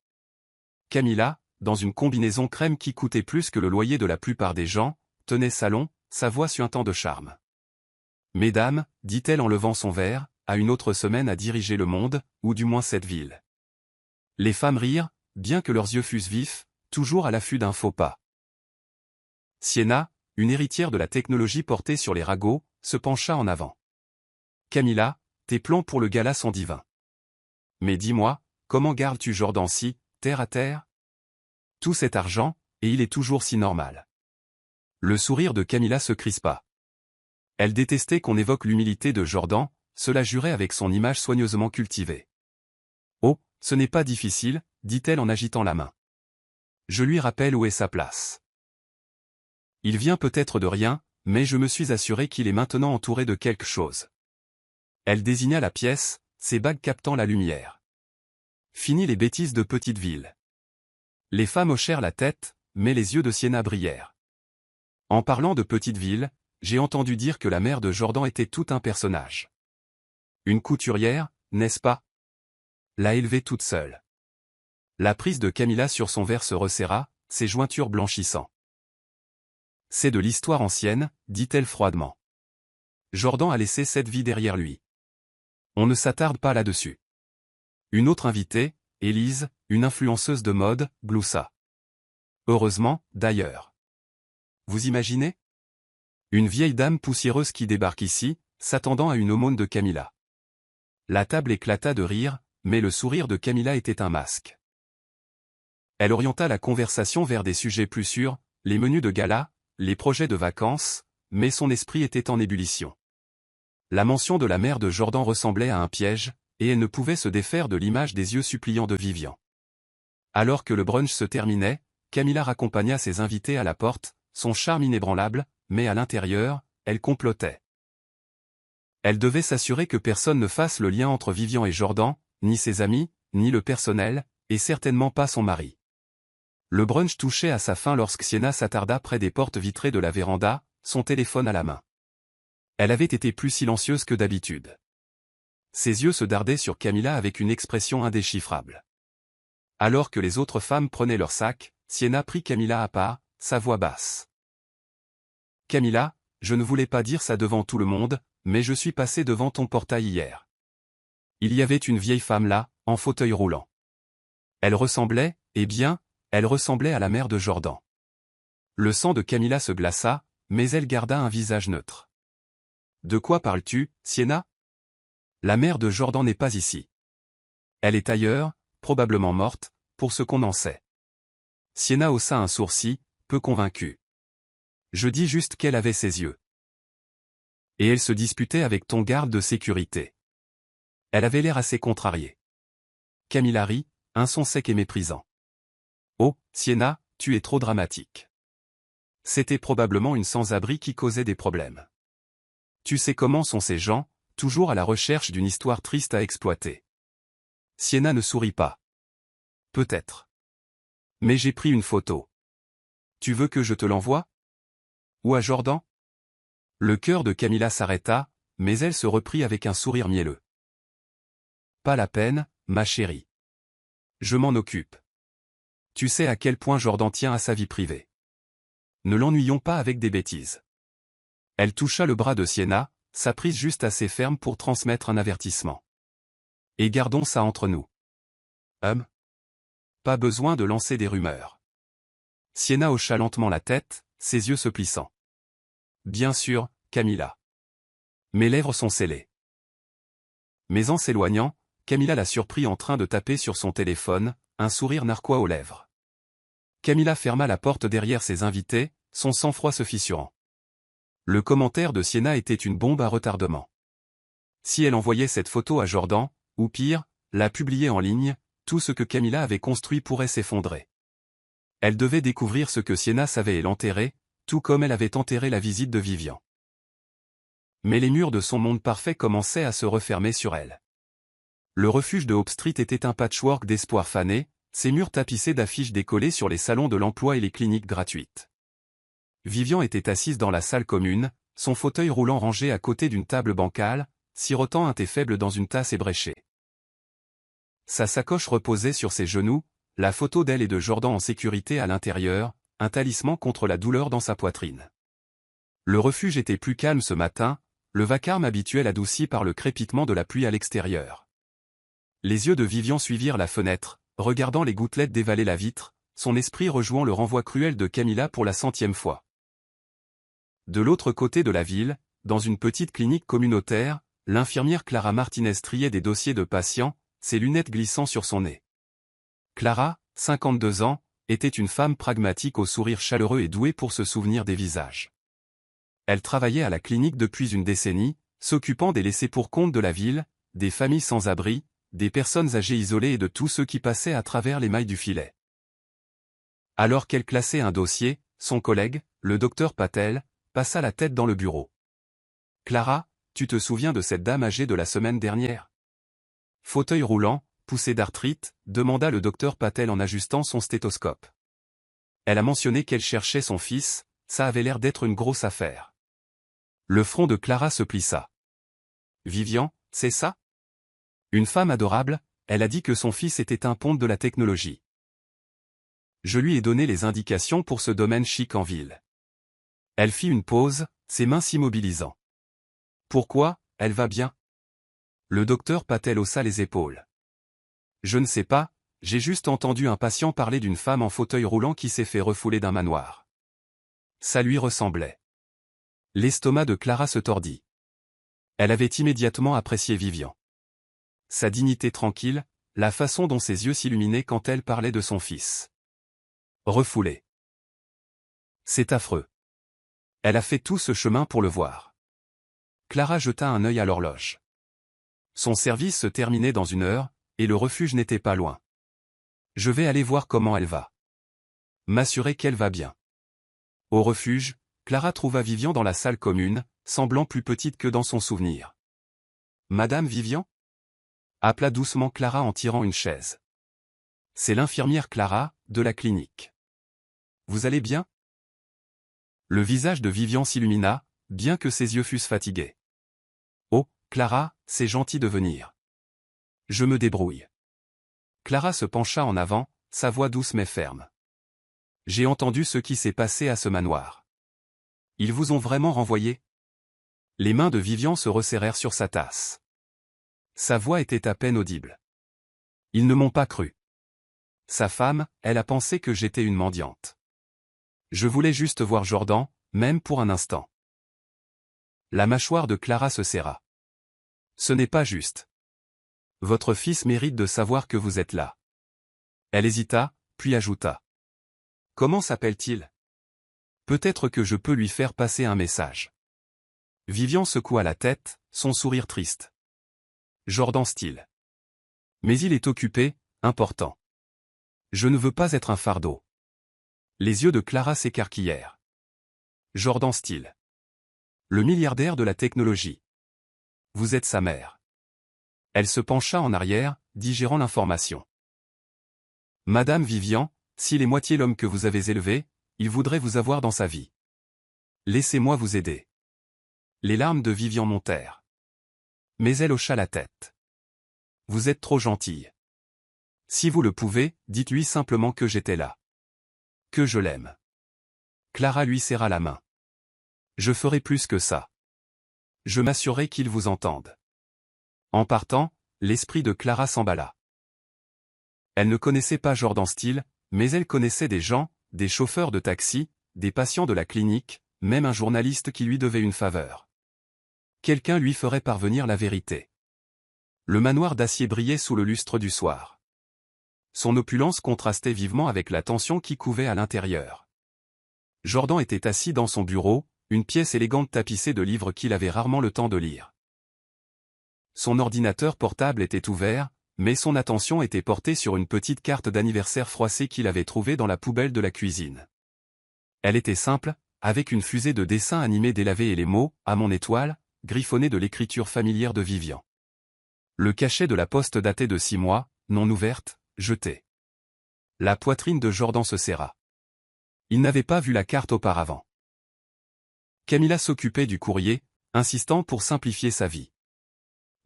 Camilla, dans une combinaison crème qui coûtait plus que le loyer de la plupart des gens, tenait salon, sa voix suintant de charme. « Mesdames, dit-elle en levant son verre, à une autre semaine à diriger le monde, ou du moins cette ville. » Les femmes rirent, bien que leurs yeux fussent vifs, toujours à l'affût d'un faux pas. Sienna, une héritière de la technologie portée sur les ragots, se pencha en avant. « Camilla, tes plans pour le gala sont divins. Mais dis-moi, comment gardes-tu Jordan si, terre à terre? Tout cet argent, et il est toujours si normal. » Le sourire de Camilla se crispa. Elle détestait qu'on évoque l'humilité de Jordan, cela jurait avec son image soigneusement cultivée. « Oh, ce n'est pas difficile, » dit-elle en agitant la main. « Je lui rappelle où est sa place. Il vient peut-être de rien, mais je me suis assuré qu'il est maintenant entouré de quelque chose. » Elle désigna la pièce, ses bagues captant la lumière. Fini les bêtises de petite ville. Les femmes hochèrent la tête, mais les yeux de Sienna brillèrent. En parlant de petite ville, j'ai entendu dire que la mère de Jordan était tout un personnage. Une couturière, n'est-ce pas? L'a élevée toute seule. La prise de Camilla sur son verre se resserra, ses jointures blanchissant. C'est de l'histoire ancienne, dit-elle froidement. Jordan a laissé cette vie derrière lui. On ne s'attarde pas là-dessus. Une autre invitée, Élise, une influenceuse de mode, gloussa. Heureusement, d'ailleurs. Vous imaginez? Une vieille dame poussiéreuse qui débarque ici, s'attendant à une aumône de Camilla. La table éclata de rire, mais le sourire de Camilla était un masque. Elle orienta la conversation vers des sujets plus sûrs, les menus de gala, les projets de vacances, mais son esprit était en ébullition. La mention de la mère de Jordan ressemblait à un piège, et elle ne pouvait se défaire de l'image des yeux suppliants de Vivian. Alors que le brunch se terminait, Camilla raccompagna ses invités à la porte, son charme inébranlable, mais à l'intérieur, elle complotait. Elle devait s'assurer que personne ne fasse le lien entre Vivian et Jordan, ni ses amis, ni le personnel, et certainement pas son mari. Le brunch touchait à sa fin lorsque Sienna s'attarda près des portes vitrées de la véranda, son téléphone à la main. Elle avait été plus silencieuse que d'habitude. Ses yeux se dardaient sur Camilla avec une expression indéchiffrable. Alors que les autres femmes prenaient leur sac, Sienna prit Camilla à part, sa voix basse. « Camilla, je ne voulais pas dire ça devant tout le monde, mais je suis passée devant ton portail hier. Il y avait une vieille femme là, en fauteuil roulant. Elle ressemblait, elle ressemblait à la mère de Jordan. » Le sang de Camilla se glaça, mais elle garda un visage neutre. « De quoi parles-tu, Sienna? La mère de Jordan n'est pas ici. Elle est ailleurs, probablement morte, pour ce qu'on en sait. » Sienna haussa un sourcil, peu convaincue. « Je dis juste qu'elle avait ses yeux. Et elle se disputait avec ton garde de sécurité. » Elle avait l'air assez contrariée. Camilla rit, un son sec et méprisant. « Oh, Sienna, tu es trop dramatique. » C'était probablement une sans-abri qui causait des problèmes. Tu sais comment sont ces gens, toujours à la recherche d'une histoire triste à exploiter. Sienna ne sourit pas. Peut-être. Mais j'ai pris une photo. Tu veux que je te l'envoie? Ou à Jordan? Le cœur de Camilla s'arrêta, mais elle se reprit avec un sourire mielleux. Pas la peine, ma chérie. Je m'en occupe. Tu sais à quel point Jordan tient à sa vie privée. Ne l'ennuyons pas avec des bêtises. Elle toucha le bras de Sienna, sa prise juste assez ferme pour transmettre un avertissement. Et gardons ça entre nous. Pas besoin de lancer des rumeurs. Sienna hocha lentement la tête, ses yeux se plissant. Bien sûr, Camilla. Mes lèvres sont scellées. Mais en s'éloignant, Camilla la surprit en train de taper sur son téléphone, un sourire narquois aux lèvres. Camilla ferma la porte derrière ses invités, son sang-froid se fissurant. Le commentaire de Sienna était une bombe à retardement. Si elle envoyait cette photo à Jordan, ou pire, la publiait en ligne, tout ce que Camilla avait construit pourrait s'effondrer. Elle devait découvrir ce que Sienna savait et l'enterrer, tout comme elle avait enterré la visite de Vivian. Mais les murs de son monde parfait commençaient à se refermer sur elle. Le refuge de Hope Street était un patchwork d'espoir fané, ses murs tapissés d'affiches décollées sur les salons de l'emploi et les cliniques gratuites. Vivian était assise dans la salle commune, son fauteuil roulant rangé à côté d'une table bancale, sirotant un thé faible dans une tasse ébréchée. Sa sacoche reposait sur ses genoux, la photo d'elle et de Jordan en sécurité à l'intérieur, un talisman contre la douleur dans sa poitrine. Le refuge était plus calme ce matin, le vacarme habituel adouci par le crépitement de la pluie à l'extérieur. Les yeux de Vivian suivirent la fenêtre, regardant les gouttelettes dévaler la vitre, son esprit rejouant le renvoi cruel de Camilla pour la 100e fois. De l'autre côté de la ville, dans une petite clinique communautaire, l'infirmière Clara Martinez triait des dossiers de patients, ses lunettes glissant sur son nez. Clara, 52 ans, était une femme pragmatique au sourire chaleureux et douée pour se souvenir des visages. Elle travaillait à la clinique depuis une décennie, s'occupant des laissés-pour-compte de la ville, des familles sans abri, des personnes âgées isolées et de tous ceux qui passaient à travers les mailles du filet. Alors qu'elle classait un dossier, son collègue, le docteur Patel, passa la tête dans le bureau. « Clara, tu te souviens de cette dame âgée de la semaine dernière? » Fauteuil roulant, poussée d'arthrite, demanda le docteur Patel en ajustant son stéthoscope. Elle a mentionné qu'elle cherchait son fils, ça avait l'air d'être une grosse affaire. Le front de Clara se plissa. Vivian, c'est ça? Une femme adorable, elle a dit que son fils était un ponte de la technologie. Je lui ai donné les indications pour ce domaine chic en ville. Elle fit une pause, ses mains s'immobilisant. Pourquoi, elle va bien? Le docteur Patel haussa les épaules. Je ne sais pas, j'ai juste entendu un patient parler d'une femme en fauteuil roulant qui s'est fait refouler d'un manoir. Ça lui ressemblait. L'estomac de Clara se tordit. Elle avait immédiatement apprécié Vivian. Sa dignité tranquille, la façon dont ses yeux s'illuminaient quand elle parlait de son fils. Refoulé. C'est affreux. Elle a fait tout ce chemin pour le voir. Clara jeta un œil à l'horloge. Son service se terminait dans 1 heure, et le refuge n'était pas loin. Je vais aller voir comment elle va. M'assurer qu'elle va bien. Au refuge, Clara trouva Vivian dans la salle commune, semblant plus petite que dans son souvenir. Madame Vivian? Appela doucement Clara en tirant une chaise. C'est l'infirmière Clara, de la clinique. Vous allez bien? Le visage de Vivian s'illumina, bien que ses yeux fussent fatigués. Oh, Clara, c'est gentil de venir. Je me débrouille. Clara se pencha en avant, sa voix douce mais ferme. J'ai entendu ce qui s'est passé à ce manoir. Ils vous ont vraiment renvoyé? Les mains de Vivian se resserrèrent sur sa tasse. Sa voix était à peine audible. Ils ne m'ont pas cru. Sa femme, elle a pensé que j'étais une mendiante. Je voulais juste voir Jordan, même pour un instant. La mâchoire de Clara se serra. Ce n'est pas juste. Votre fils mérite de savoir que vous êtes là. Elle hésita, puis ajouta. Comment s'appelle-t-il? Peut-être que je peux lui faire passer un message. Vivian secoua la tête, son sourire triste. Jordan Steele. Mais il est occupé, important. Je ne veux pas être un fardeau. Les yeux de Clara s'écarquillèrent. Jordan Steele. Le milliardaire de la technologie. Vous êtes sa mère. Elle se pencha en arrière, digérant l'information. Madame Vivian, s'il est moitié l'homme que vous avez élevé, il voudrait vous avoir dans sa vie. Laissez-moi vous aider. Les larmes de Vivian montèrent. Mais elle hocha la tête. Vous êtes trop gentille. Si vous le pouvez, dites-lui simplement que j'étais là. Que je l'aime. Clara lui serra la main. Je ferai plus que ça. Je m'assurerai qu'il vous entende. En partant, l'esprit de Clara s'emballa. Elle ne connaissait pas Jordan Steele, mais elle connaissait des gens, des chauffeurs de taxi, des patients de la clinique, même un journaliste qui lui devait une faveur. Quelqu'un lui ferait parvenir la vérité. Le manoir d'acier brillait sous le lustre du soir. Son opulence contrastait vivement avec la tension qui couvait à l'intérieur. Jordan était assis dans son bureau, une pièce élégante tapissée de livres qu'il avait rarement le temps de lire. Son ordinateur portable était ouvert, mais son attention était portée sur une petite carte d'anniversaire froissée qu'il avait trouvée dans la poubelle de la cuisine. Elle était simple, avec une fusée de dessins animés délavés et les mots « à mon étoile » griffonnés de l'écriture familière de Vivian. Le cachet de la poste datait de 6 mois, non ouverte, jetée. La poitrine de Jordan se serra. Il n'avait pas vu la carte auparavant. Camilla s'occupait du courrier, insistant pour simplifier sa vie.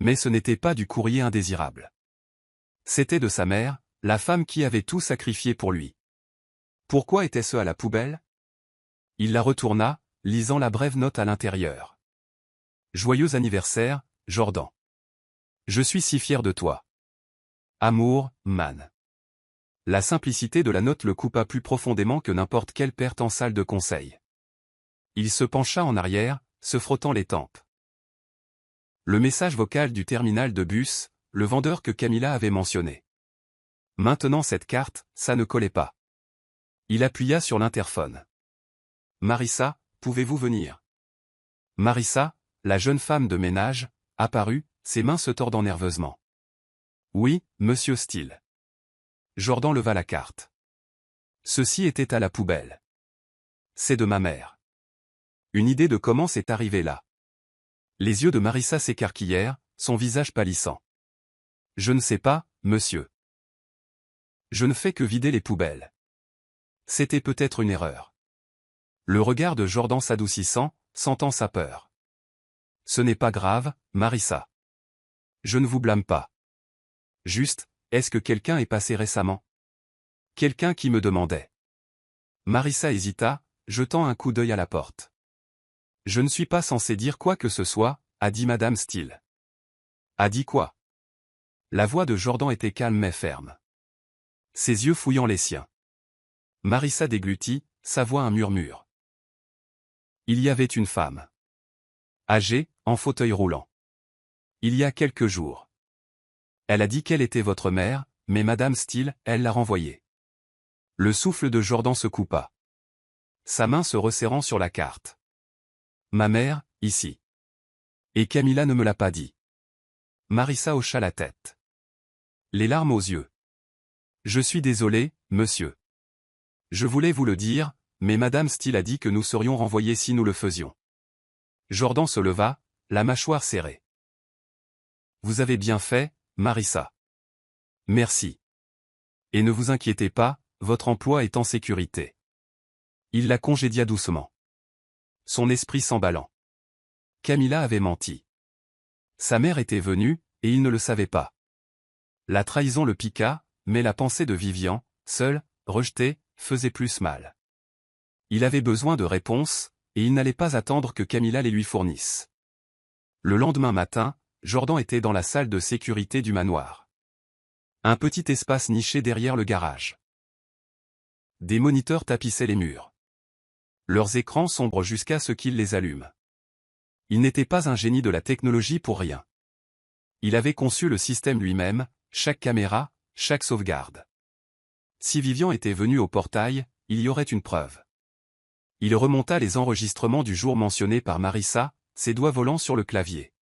Mais ce n'était pas du courrier indésirable. C'était de sa mère, la femme qui avait tout sacrifié pour lui. Pourquoi était-ce à la poubelle? Il la retourna, lisant la brève note à l'intérieur. Joyeux anniversaire, Jordan. Je suis si fier de toi. Amour, Man. La simplicité de la note le coupa plus profondément que n'importe quelle perte en salle de conseil. Il se pencha en arrière, se frottant les tempes. Le message vocal du terminal de bus, le vendeur que Camilla avait mentionné. Maintenant cette carte, ça ne collait pas. Il appuya sur l'interphone. Marissa, pouvez-vous venir? Marissa, la jeune femme de ménage, apparut, ses mains se tordant nerveusement. Oui, monsieur Steele. Jordan leva la carte. Ceci était à la poubelle. C'est de ma mère. Une idée de comment c'est arrivé là. Les yeux de Marissa s'écarquillèrent, son visage pâlissant. Je ne sais pas, monsieur. Je ne fais que vider les poubelles. C'était peut-être une erreur. Le regard de Jordan s'adoucissant, sentant sa peur. Ce n'est pas grave, Marissa. Je ne vous blâme pas. Juste, est-ce que quelqu'un est passé récemment? Quelqu'un qui me demandait. Marissa hésita, jetant un coup d'œil à la porte. Je ne suis pas censé dire quoi que ce soit, a dit Madame Steele. A dit quoi? La voix de Jordan était calme mais ferme. Ses yeux fouillant les siens. Marissa déglutit, sa voix un murmure. Il y avait une femme. Âgée, en fauteuil roulant. Il y a quelques jours. Elle a dit qu'elle était votre mère, mais Madame Steele, elle l'a renvoyée. Le souffle de Jordan se coupa. Sa main se resserrant sur la carte. Ma mère, ici. Et Camilla ne me l'a pas dit. Marissa hocha la tête. Les larmes aux yeux. Je suis désolé, monsieur. Je voulais vous le dire, mais Madame Steele a dit que nous serions renvoyés si nous le faisions. Jordan se leva, la mâchoire serrée. Vous avez bien fait, Marissa. Merci. Et ne vous inquiétez pas, votre emploi est en sécurité. Il la congédia doucement. Son esprit s'emballant. Camilla avait menti. Sa mère était venue, et il ne le savait pas. La trahison le piqua, mais la pensée de Vivian, seule, rejetée, faisait plus mal. Il avait besoin de réponses, et il n'allait pas attendre que Camilla les lui fournisse. Le lendemain matin, Jordan était dans la salle de sécurité du manoir. Un petit espace niché derrière le garage. Des moniteurs tapissaient les murs. Leurs écrans sombrent jusqu'à ce qu'ils les allument. Il n'était pas un génie de la technologie pour rien. Il avait conçu le système lui-même, chaque caméra, chaque sauvegarde. Si Vivian était venu au portail, il y aurait une preuve. Il remonta les enregistrements du jour mentionnés par Marissa, ses doigts volant sur le clavier.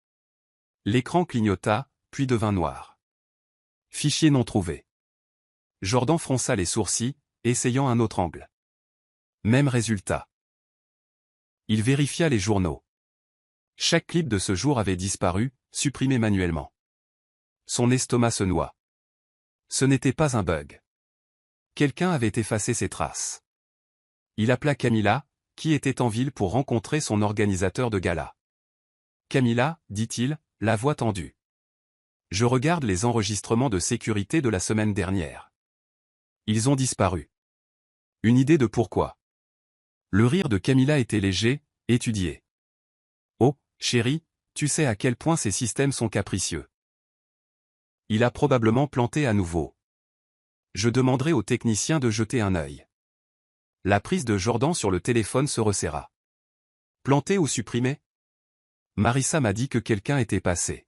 L'écran clignota, puis devint noir. Fichier non trouvé. Jordan fronça les sourcils, essayant un autre angle. Même résultat. Il vérifia les journaux. Chaque clip de ce jour avait disparu, supprimé manuellement. Son estomac se noua. Ce n'était pas un bug. Quelqu'un avait effacé ses traces. Il appela Camilla, qui était en ville pour rencontrer son organisateur de gala. Camilla, dit-il, la voix tendue. Je regarde les enregistrements de sécurité de la semaine dernière. Ils ont disparu. Une idée de pourquoi. Le rire de Camilla était léger, étudié. Oh, chérie, tu sais à quel point ces systèmes sont capricieux. Il a probablement planté à nouveau. Je demanderai au technicien de jeter un œil. La prise de Jordan sur le téléphone se resserra. Planté ou supprimé? Marissa m'a dit que quelqu'un était passé.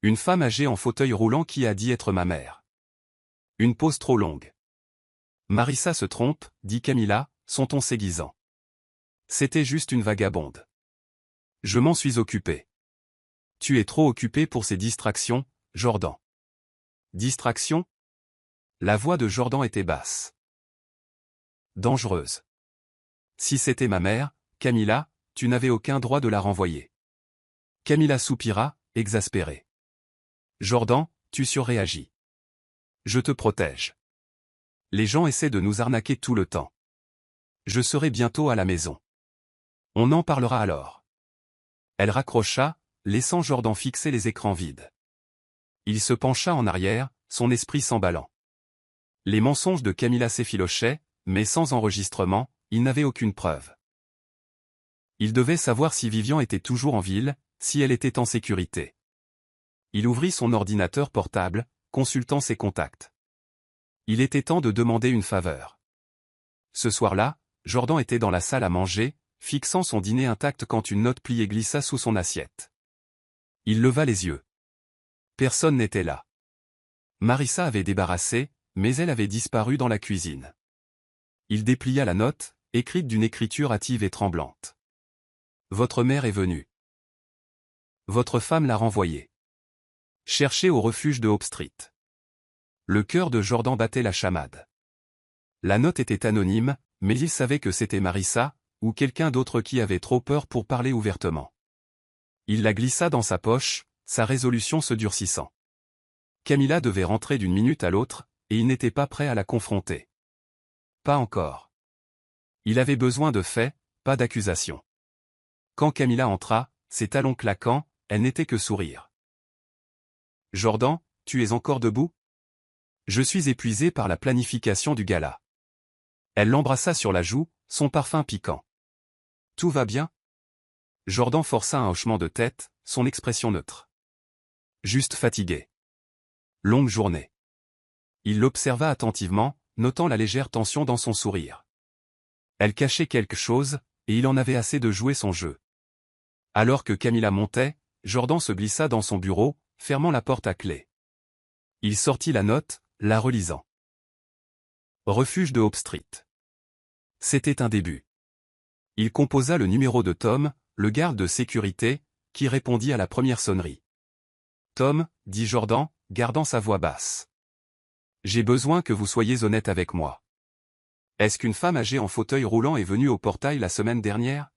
Une femme âgée en fauteuil roulant qui a dit être ma mère. Une pause trop longue. Marissa se trompe, dit Camilla, son ton s'aiguisant. C'était juste une vagabonde. Je m'en suis occupé. Tu es trop occupé pour ces distractions, Jordan. Distraction? La voix de Jordan était basse. Dangereuse. Si c'était ma mère, Camilla, tu n'avais aucun droit de la renvoyer. Camilla soupira, exaspérée. Jordan, tu surréagis. Je te protège. Les gens essaient de nous arnaquer tout le temps. Je serai bientôt à la maison. On en parlera alors. Elle raccrocha, laissant Jordan fixer les écrans vides. Il se pencha en arrière, son esprit s'emballant. Les mensonges de Camilla s'effilochaient, mais sans enregistrement, il n'avait aucune preuve. Il devait savoir si Vivian était toujours en ville, si elle était en sécurité. Il ouvrit son ordinateur portable, consultant ses contacts. Il était temps de demander une faveur. Ce soir-là, Jordan était dans la salle à manger, fixant son dîner intact quand une note pliée glissa sous son assiette. Il leva les yeux. Personne n'était là. Marissa avait débarrassé, mais elle avait disparu dans la cuisine. Il déplia la note, écrite d'une écriture hâtive et tremblante. Votre mère est venue. Votre femme l'a renvoyée. Cherchez au refuge de Hope Street. Le cœur de Jordan battait la chamade. La note était anonyme, mais il savait que c'était Marissa, ou quelqu'un d'autre qui avait trop peur pour parler ouvertement. Il la glissa dans sa poche, sa résolution se durcissant. Camilla devait rentrer d'une minute à l'autre, et il n'était pas prêt à la confronter. Pas encore. Il avait besoin de faits, pas d'accusations. Quand Camilla entra, ses talons claquants, elle n'était que sourire. « Jordan, tu es encore debout ? Je suis épuisé par la planification du gala. » Elle l'embrassa sur la joue, son parfum piquant. « Tout va bien ?» Jordan força un hochement de tête, son expression neutre. « Juste fatigué. Longue journée. » Il l'observa attentivement, notant la légère tension dans son sourire. Elle cachait quelque chose, et il en avait assez de jouer son jeu. Alors que Camilla montait, Jordan se glissa dans son bureau, fermant la porte à clé. Il sortit la note, la relisant. Refuge de Hope Street. C'était un début. Il composa le numéro de Tom, le garde de sécurité, qui répondit à la première sonnerie. « Tom, » dit Jordan, gardant sa voix basse. « J'ai besoin que vous soyez honnête avec moi. Est-ce qu'une femme âgée en fauteuil roulant est venue au portail la semaine dernière ?»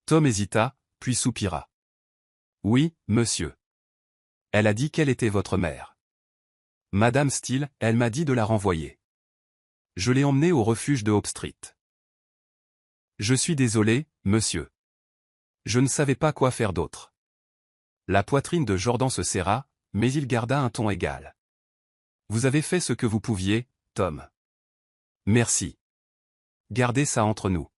Tom hésita, puis soupira. « Oui, monsieur. Elle a dit qu'elle était votre mère. Madame Steele, elle m'a dit de la renvoyer. Je l'ai emmenée au refuge de Hope Street. » Je suis désolé, monsieur. Je ne savais pas quoi faire d'autre. La poitrine de Jordan se serra, mais il garda un ton égal. Vous avez fait ce que vous pouviez, Tom. Merci. Gardez ça entre nous.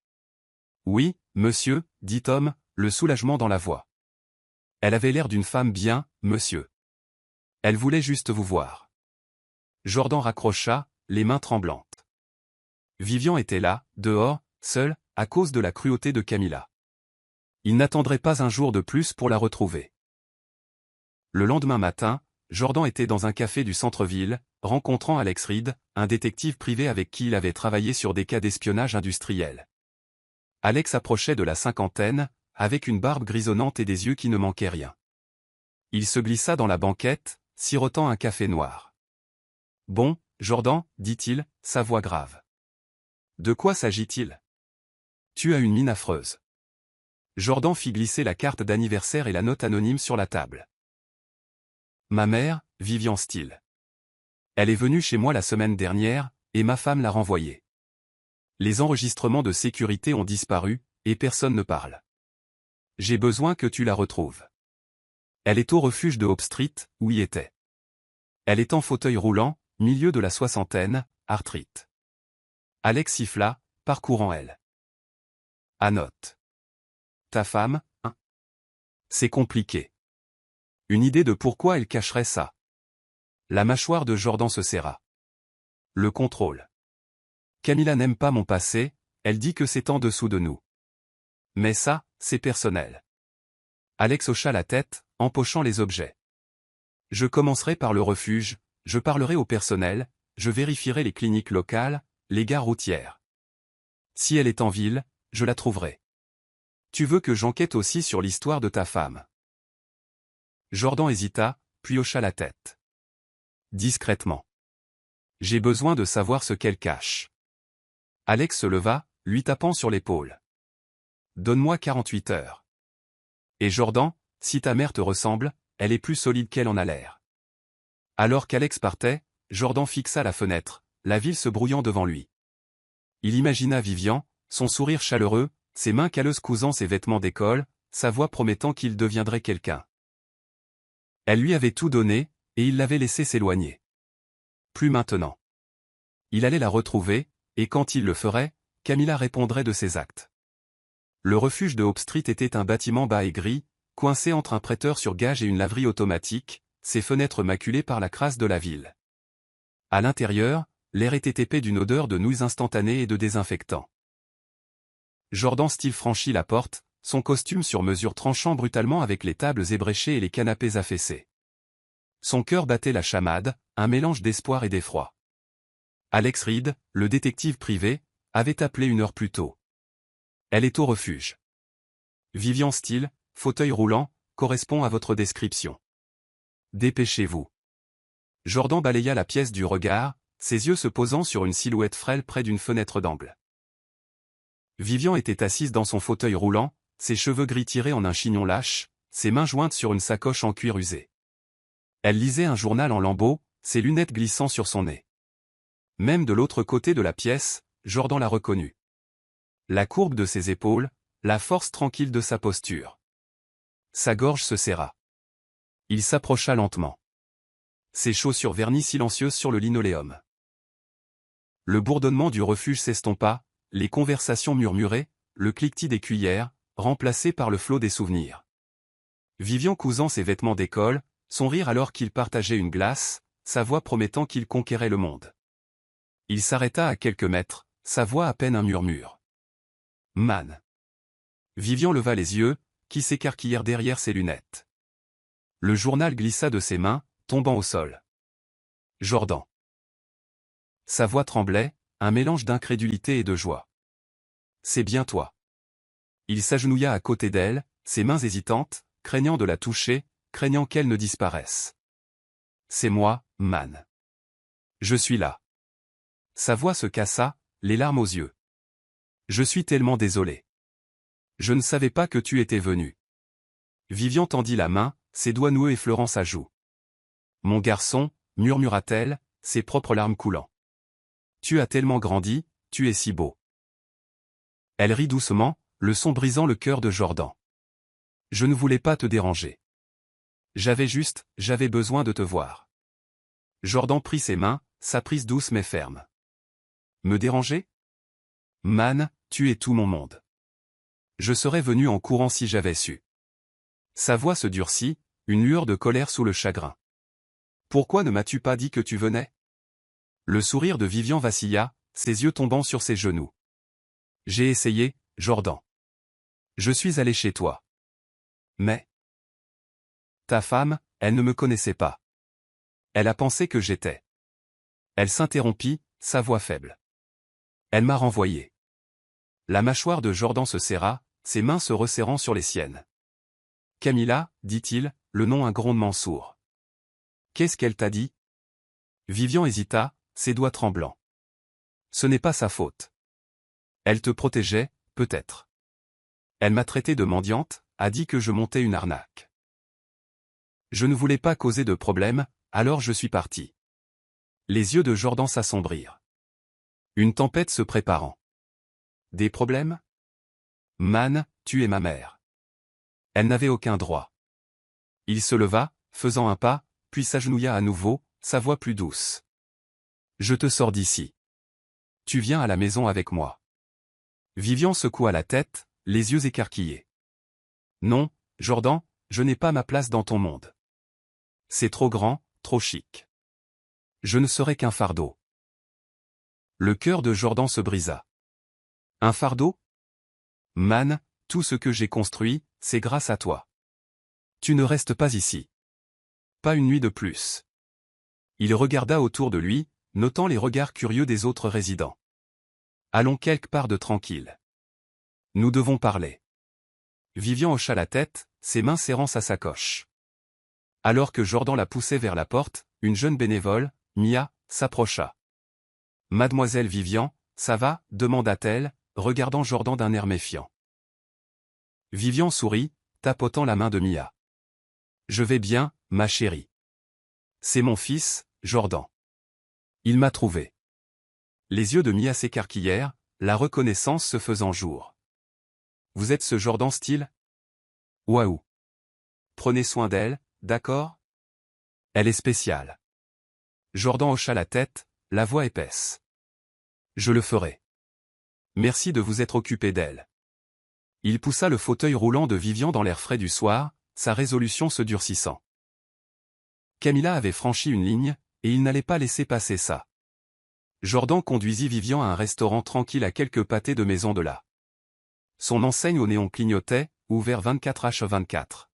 Oui, monsieur, dit Tom, le soulagement dans la voix. Elle avait l'air d'une femme bien, monsieur. Elle voulait juste vous voir. Jordan raccrocha, les mains tremblantes. Vivian était là, dehors, seule, à cause de la cruauté de Camilla. Il n'attendrait pas un jour de plus pour la retrouver. Le lendemain matin, Jordan était dans un café du centre-ville, rencontrant Alex Reed, un détective privé avec qui il avait travaillé sur des cas d'espionnage industriel. Alex approchait de la cinquantaine, avec une barbe grisonnante et des yeux qui ne manquaient rien. Il se glissa dans la banquette, sirotant un café noir. « Bon, Jordan, dit-il, sa voix grave. De quoi s'agit-il ? Tu as une mine affreuse. » Jordan fit glisser la carte d'anniversaire et la note anonyme sur la table. « Ma mère, Vivian Steele. Elle est venue chez moi la semaine dernière, et ma femme l'a renvoyée. Les enregistrements de sécurité ont disparu, et personne ne parle. J'ai besoin que tu la retrouves. Elle est au refuge de Hope Street, où y était. Elle est en fauteuil roulant, milieu de la soixantaine, arthrite. » Alex siffla, parcourant elle. « Anote. Ta femme, hein ? C'est compliqué. Une idée de pourquoi elle cacherait ça. » La mâchoire de Jordan se serra. Le contrôle. Camilla n'aime pas mon passé, elle dit que c'est en dessous de nous. Mais ça, c'est personnel. Alex hocha la tête, empochant les objets. Je commencerai par le refuge, je parlerai au personnel, je vérifierai les cliniques locales, les gares routières. Si elle est en ville, je la trouverai. Tu veux que j'enquête aussi sur l'histoire de ta femme ? Jordan hésita, puis hocha la tête. Discrètement. J'ai besoin de savoir ce qu'elle cache. Alex se leva, lui tapant sur l'épaule. Donne-moi 48 heures. Et Jordan, si ta mère te ressemble, elle est plus solide qu'elle en a l'air. Alors qu'Alex partait, Jordan fixa la fenêtre, la ville se brouillant devant lui. Il imagina Vivian, son sourire chaleureux, ses mains calleuses cousant ses vêtements d'école, sa voix promettant qu'il deviendrait quelqu'un. Elle lui avait tout donné, et il l'avait laissé s'éloigner. Plus maintenant. Il allait la retrouver, et quand il le ferait, Camilla répondrait de ses actes. Le refuge de Hope Street était un bâtiment bas et gris, coincé entre un prêteur sur gage et une laverie automatique, ses fenêtres maculées par la crasse de la ville. À l'intérieur, l'air était épais d'une odeur de nouilles instantanées et de désinfectant. Jordan Steele franchit la porte, son costume sur mesure tranchant brutalement avec les tables ébréchées et les canapés affaissés. Son cœur battait la chamade, un mélange d'espoir et d'effroi. Alex Reed, le détective privé, avait appelé une heure plus tôt. Elle est au refuge. Vivian Steele, fauteuil roulant, correspond à votre description. Dépêchez-vous. Jordan balaya la pièce du regard, ses yeux se posant sur une silhouette frêle près d'une fenêtre d'angle. Vivian était assise dans son fauteuil roulant, ses cheveux gris tirés en un chignon lâche, ses mains jointes sur une sacoche en cuir usé. Elle lisait un journal en lambeaux, ses lunettes glissant sur son nez. Même de l'autre côté de la pièce, Jordan la reconnut. La courbe de ses épaules, la force tranquille de sa posture. Sa gorge se serra. Il s'approcha lentement. Ses chaussures vernies silencieuses sur le linoléum. Le bourdonnement du refuge s'estompa, les conversations murmurées, le cliquetis des cuillères, remplacé par le flot des souvenirs. Vivian cousant ses vêtements d'école, son rire alors qu'il partageait une glace, sa voix promettant qu'il conquérait le monde. Il s'arrêta à quelques mètres, sa voix à peine un murmure. Man. Vivian leva les yeux, qui s'écarquillèrent derrière ses lunettes. Le journal glissa de ses mains, tombant au sol. Jordan. Sa voix tremblait, un mélange d'incrédulité et de joie. C'est bien toi. Il s'agenouilla à côté d'elle, ses mains hésitantes, craignant de la toucher, craignant qu'elle ne disparaisse. C'est moi, Man. Je suis là. Sa voix se cassa, les larmes aux yeux. Je suis tellement désolé. Je ne savais pas que tu étais venu. Vivian tendit la main, ses doigts noueux effleurant sa joue. Mon garçon, murmura-t-elle, ses propres larmes coulant. Tu as tellement grandi, tu es si beau. Elle rit doucement, le son brisant le cœur de Jordan. Je ne voulais pas te déranger. J'avais besoin de te voir. Jordan prit ses mains, sa prise douce mais ferme. Me déranger? Man, tu es tout mon monde. Je serais venu en courant si j'avais su. Sa voix se durcit, une lueur de colère sous le chagrin. Pourquoi ne m'as-tu pas dit que tu venais? Le sourire de Vivian vacilla, ses yeux tombant sur ses genoux. J'ai essayé, Jordan. Je suis allé chez toi. Mais... Ta femme, elle ne me connaissait pas. Elle a pensé que j'étais. Elle s'interrompit, sa voix faible. Elle m'a renvoyé. La mâchoire de Jordan se serra, ses mains se resserrant sur les siennes. Camilla, dit-il, le nom un grondement sourd. Qu'est-ce qu'elle t'a dit? Vivian hésita, ses doigts tremblants. Ce n'est pas sa faute. Elle te protégeait, peut-être. Elle m'a traité de mendiante, a dit que je montais une arnaque. Je ne voulais pas causer de problème, alors je suis parti. Les yeux de Jordan s'assombrirent. Une tempête se préparant. Des problèmes? Man, tu es ma mère. Elle n'avait aucun droit. Il se leva, faisant un pas, puis s'agenouilla à nouveau, sa voix plus douce. Je te sors d'ici. Tu viens à la maison avec moi. Vivian secoua la tête, les yeux écarquillés. Non, Jordan, je n'ai pas ma place dans ton monde. C'est trop grand, trop chic. Je ne serai qu'un fardeau. Le cœur de Jordan se brisa. Un fardeau? Man, tout ce que j'ai construit, c'est grâce à toi. Tu ne restes pas ici. Pas une nuit de plus. Il regarda autour de lui, notant les regards curieux des autres résidents. Allons quelque part de tranquille. Nous devons parler. Vivian hocha la tête, ses mains serrant sa sacoche. Alors que Jordan la poussait vers la porte, une jeune bénévole, Mia, s'approcha. Mademoiselle Vivian, ça va? Demanda-t-elle, regardant Jordan d'un air méfiant. Vivian sourit, tapotant la main de Mia. Je vais bien, ma chérie. C'est mon fils, Jordan. Il m'a trouvé. Les yeux de Mia s'écarquillèrent, la reconnaissance se faisant jour. Vous êtes ce Jordan style? Waouh. Prenez soin d'elle, d'accord? Elle est spéciale. Jordan hocha la tête, la voix épaisse. Je le ferai. Merci de vous être occupé d'elle. Il poussa le fauteuil roulant de Vivian dans l'air frais du soir, sa résolution se durcissant. Camilla avait franchi une ligne, et il n'allait pas laisser passer ça. Jordan conduisit Vivian à un restaurant tranquille à quelques pâtés de maison de là. Son enseigne au néon clignotait, ouvert 24h24.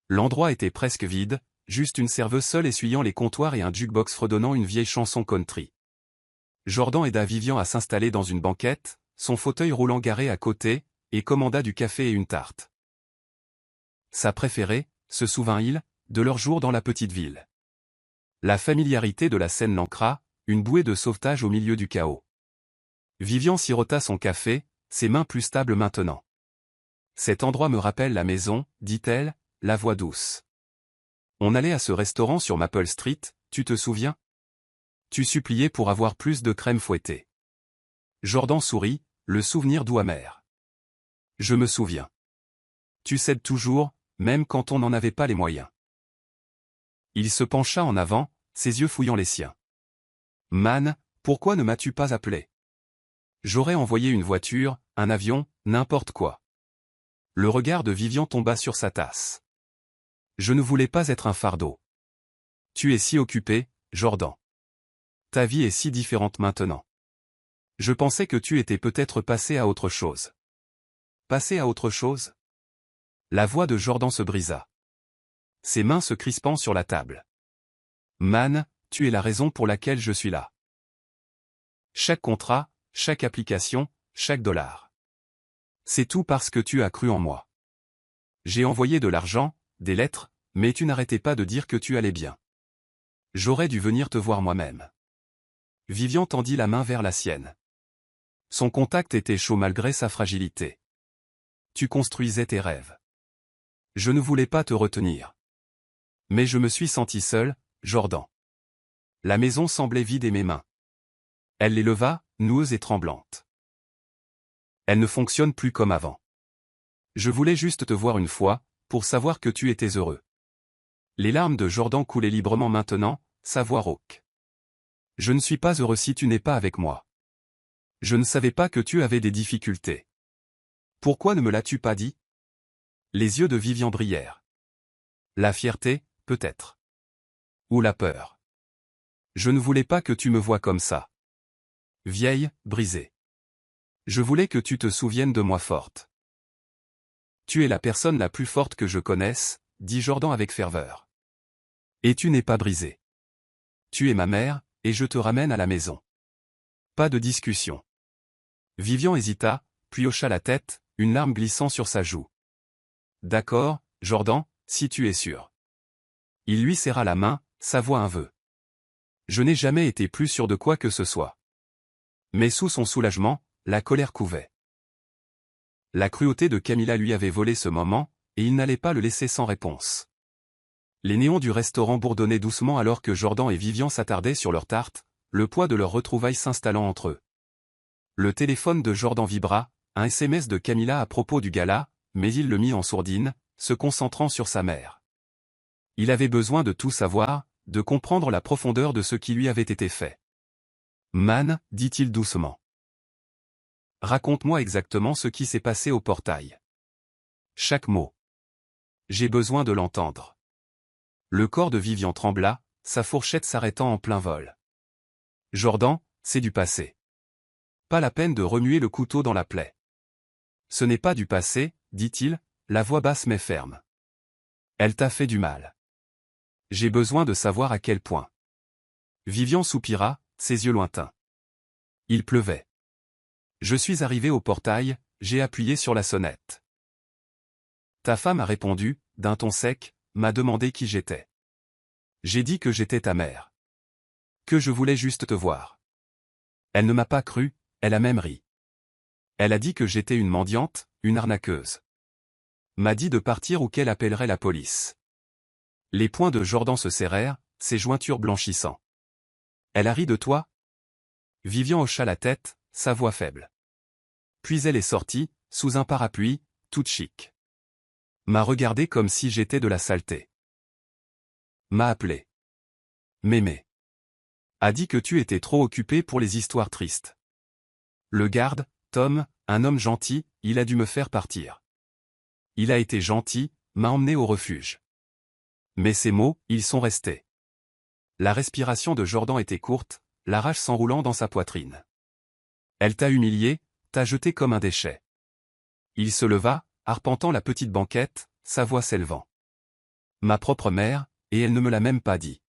L'endroit était presque vide, juste une serveuse seule essuyant les comptoirs et un jukebox fredonnant une vieille chanson country. Jordan aida Vivian à s'installer dans une banquette, son fauteuil roulant garé à côté, et commanda du café et une tarte. Sa préférée, se souvint-il, de leur jour dans la petite ville. La familiarité de la scène l'ancra, une bouée de sauvetage au milieu du chaos. Vivian sirota son café, ses mains plus stables maintenant. Cet endroit me rappelle la maison, dit-elle, la voix douce. On allait à ce restaurant sur Maple Street, tu te souviens? Tu suppliais pour avoir plus de crème fouettée. Jordan sourit, le souvenir doux amer. Je me souviens. Tu cèdes toujours, même quand on n'en avait pas les moyens. Il se pencha en avant, ses yeux fouillant les siens. Man, pourquoi ne m'as-tu pas appelé? J'aurais envoyé une voiture, un avion, n'importe quoi. Le regard de Vivian tomba sur sa tasse. Je ne voulais pas être un fardeau. Tu es si occupé, Jordan. Ta vie est si différente maintenant. Je pensais que tu étais peut-être passé à autre chose. Passé à autre chose? La voix de Jordan se brisa. Ses mains se crispant sur la table. Man, tu es la raison pour laquelle je suis là. Chaque contrat, chaque application, chaque dollar. C'est tout parce que tu as cru en moi. J'ai envoyé de l'argent, des lettres, mais tu n'arrêtais pas de dire que tu allais bien. J'aurais dû venir te voir moi-même. Vivian tendit la main vers la sienne. Son contact était chaud malgré sa fragilité. Tu construisais tes rêves. Je ne voulais pas te retenir. Mais je me suis senti seul, Jordan. La maison semblait vide et mes mains. Elle les leva, noueuses et tremblantes. Elle ne fonctionne plus comme avant. Je voulais juste te voir une fois, pour savoir que tu étais heureux. Les larmes de Jordan coulaient librement maintenant, sa voix rauque. Je ne suis pas heureux si tu n'es pas avec moi. Je ne savais pas que tu avais des difficultés. Pourquoi ne me l'as-tu pas dit? Les yeux de Vivian brillèrent. La fierté, peut-être. Ou la peur. Je ne voulais pas que tu me vois comme ça. Vieille, brisée. Je voulais que tu te souviennes de moi forte. Tu es la personne la plus forte que je connaisse, dit Jordan avec ferveur. Et tu n'es pas brisée. Tu es ma mère, et je te ramène à la maison. Pas de discussion. Vivian hésita, puis hocha la tête, une larme glissant sur sa joue. D'accord, Jordan, si tu es sûr. Il lui serra la main, sa voix un vœu. Je n'ai jamais été plus sûr de quoi que ce soit. Mais sous son soulagement, la colère couvait. La cruauté de Camilla lui avait volé ce moment, et il n'allait pas le laisser sans réponse. Les néons du restaurant bourdonnaient doucement alors que Jordan et Vivian s'attardaient sur leur tarte, le poids de leurs retrouvailles s'installant entre eux. Le téléphone de Jordan vibra, un SMS de Camilla à propos du gala, mais il le mit en sourdine, se concentrant sur sa mère. Il avait besoin de tout savoir, de comprendre la profondeur de ce qui lui avait été fait. Man, dit-il doucement. Raconte-moi exactement ce qui s'est passé au portail. Chaque mot. J'ai besoin de l'entendre. Le corps de Vivian trembla, sa fourchette s'arrêtant en plein vol. Jordan, c'est du passé. Pas la peine de remuer le couteau dans la plaie. Ce n'est pas du passé, dit-il, la voix basse mais ferme. Elle t'a fait du mal. J'ai besoin de savoir à quel point. Vivian soupira, ses yeux lointains. Il pleuvait. Je suis arrivé au portail, j'ai appuyé sur la sonnette. Ta femme a répondu, d'un ton sec, m'a demandé qui j'étais. J'ai dit que j'étais ta mère. Que je voulais juste te voir. Elle ne m'a pas cru, elle a même ri. Elle a dit que j'étais une mendiante, une arnaqueuse. M'a dit de partir ou qu'elle appellerait la police. Les poings de Jordan se serrèrent, ses jointures blanchissant. Elle a ri de toi? Vivian hocha la tête, sa voix faible. Puis elle est sortie, sous un parapluie, toute chic. M'a regardé comme si j'étais de la saleté. M'a appelé. Mémé. A dit que tu étais trop occupé pour les histoires tristes. Le garde, Tom, un homme gentil, il a dû me faire partir. Il a été gentil, m'a emmené au refuge. Mais ces mots, ils sont restés. La respiration de Jordan était courte, la rage s'enroulant dans sa poitrine. Elle t'a humilié, t'a jeté comme un déchet. Il se leva, arpentant la petite banquette, sa voix s'élevant. Ma propre mère, et elle ne me l'a même pas dit.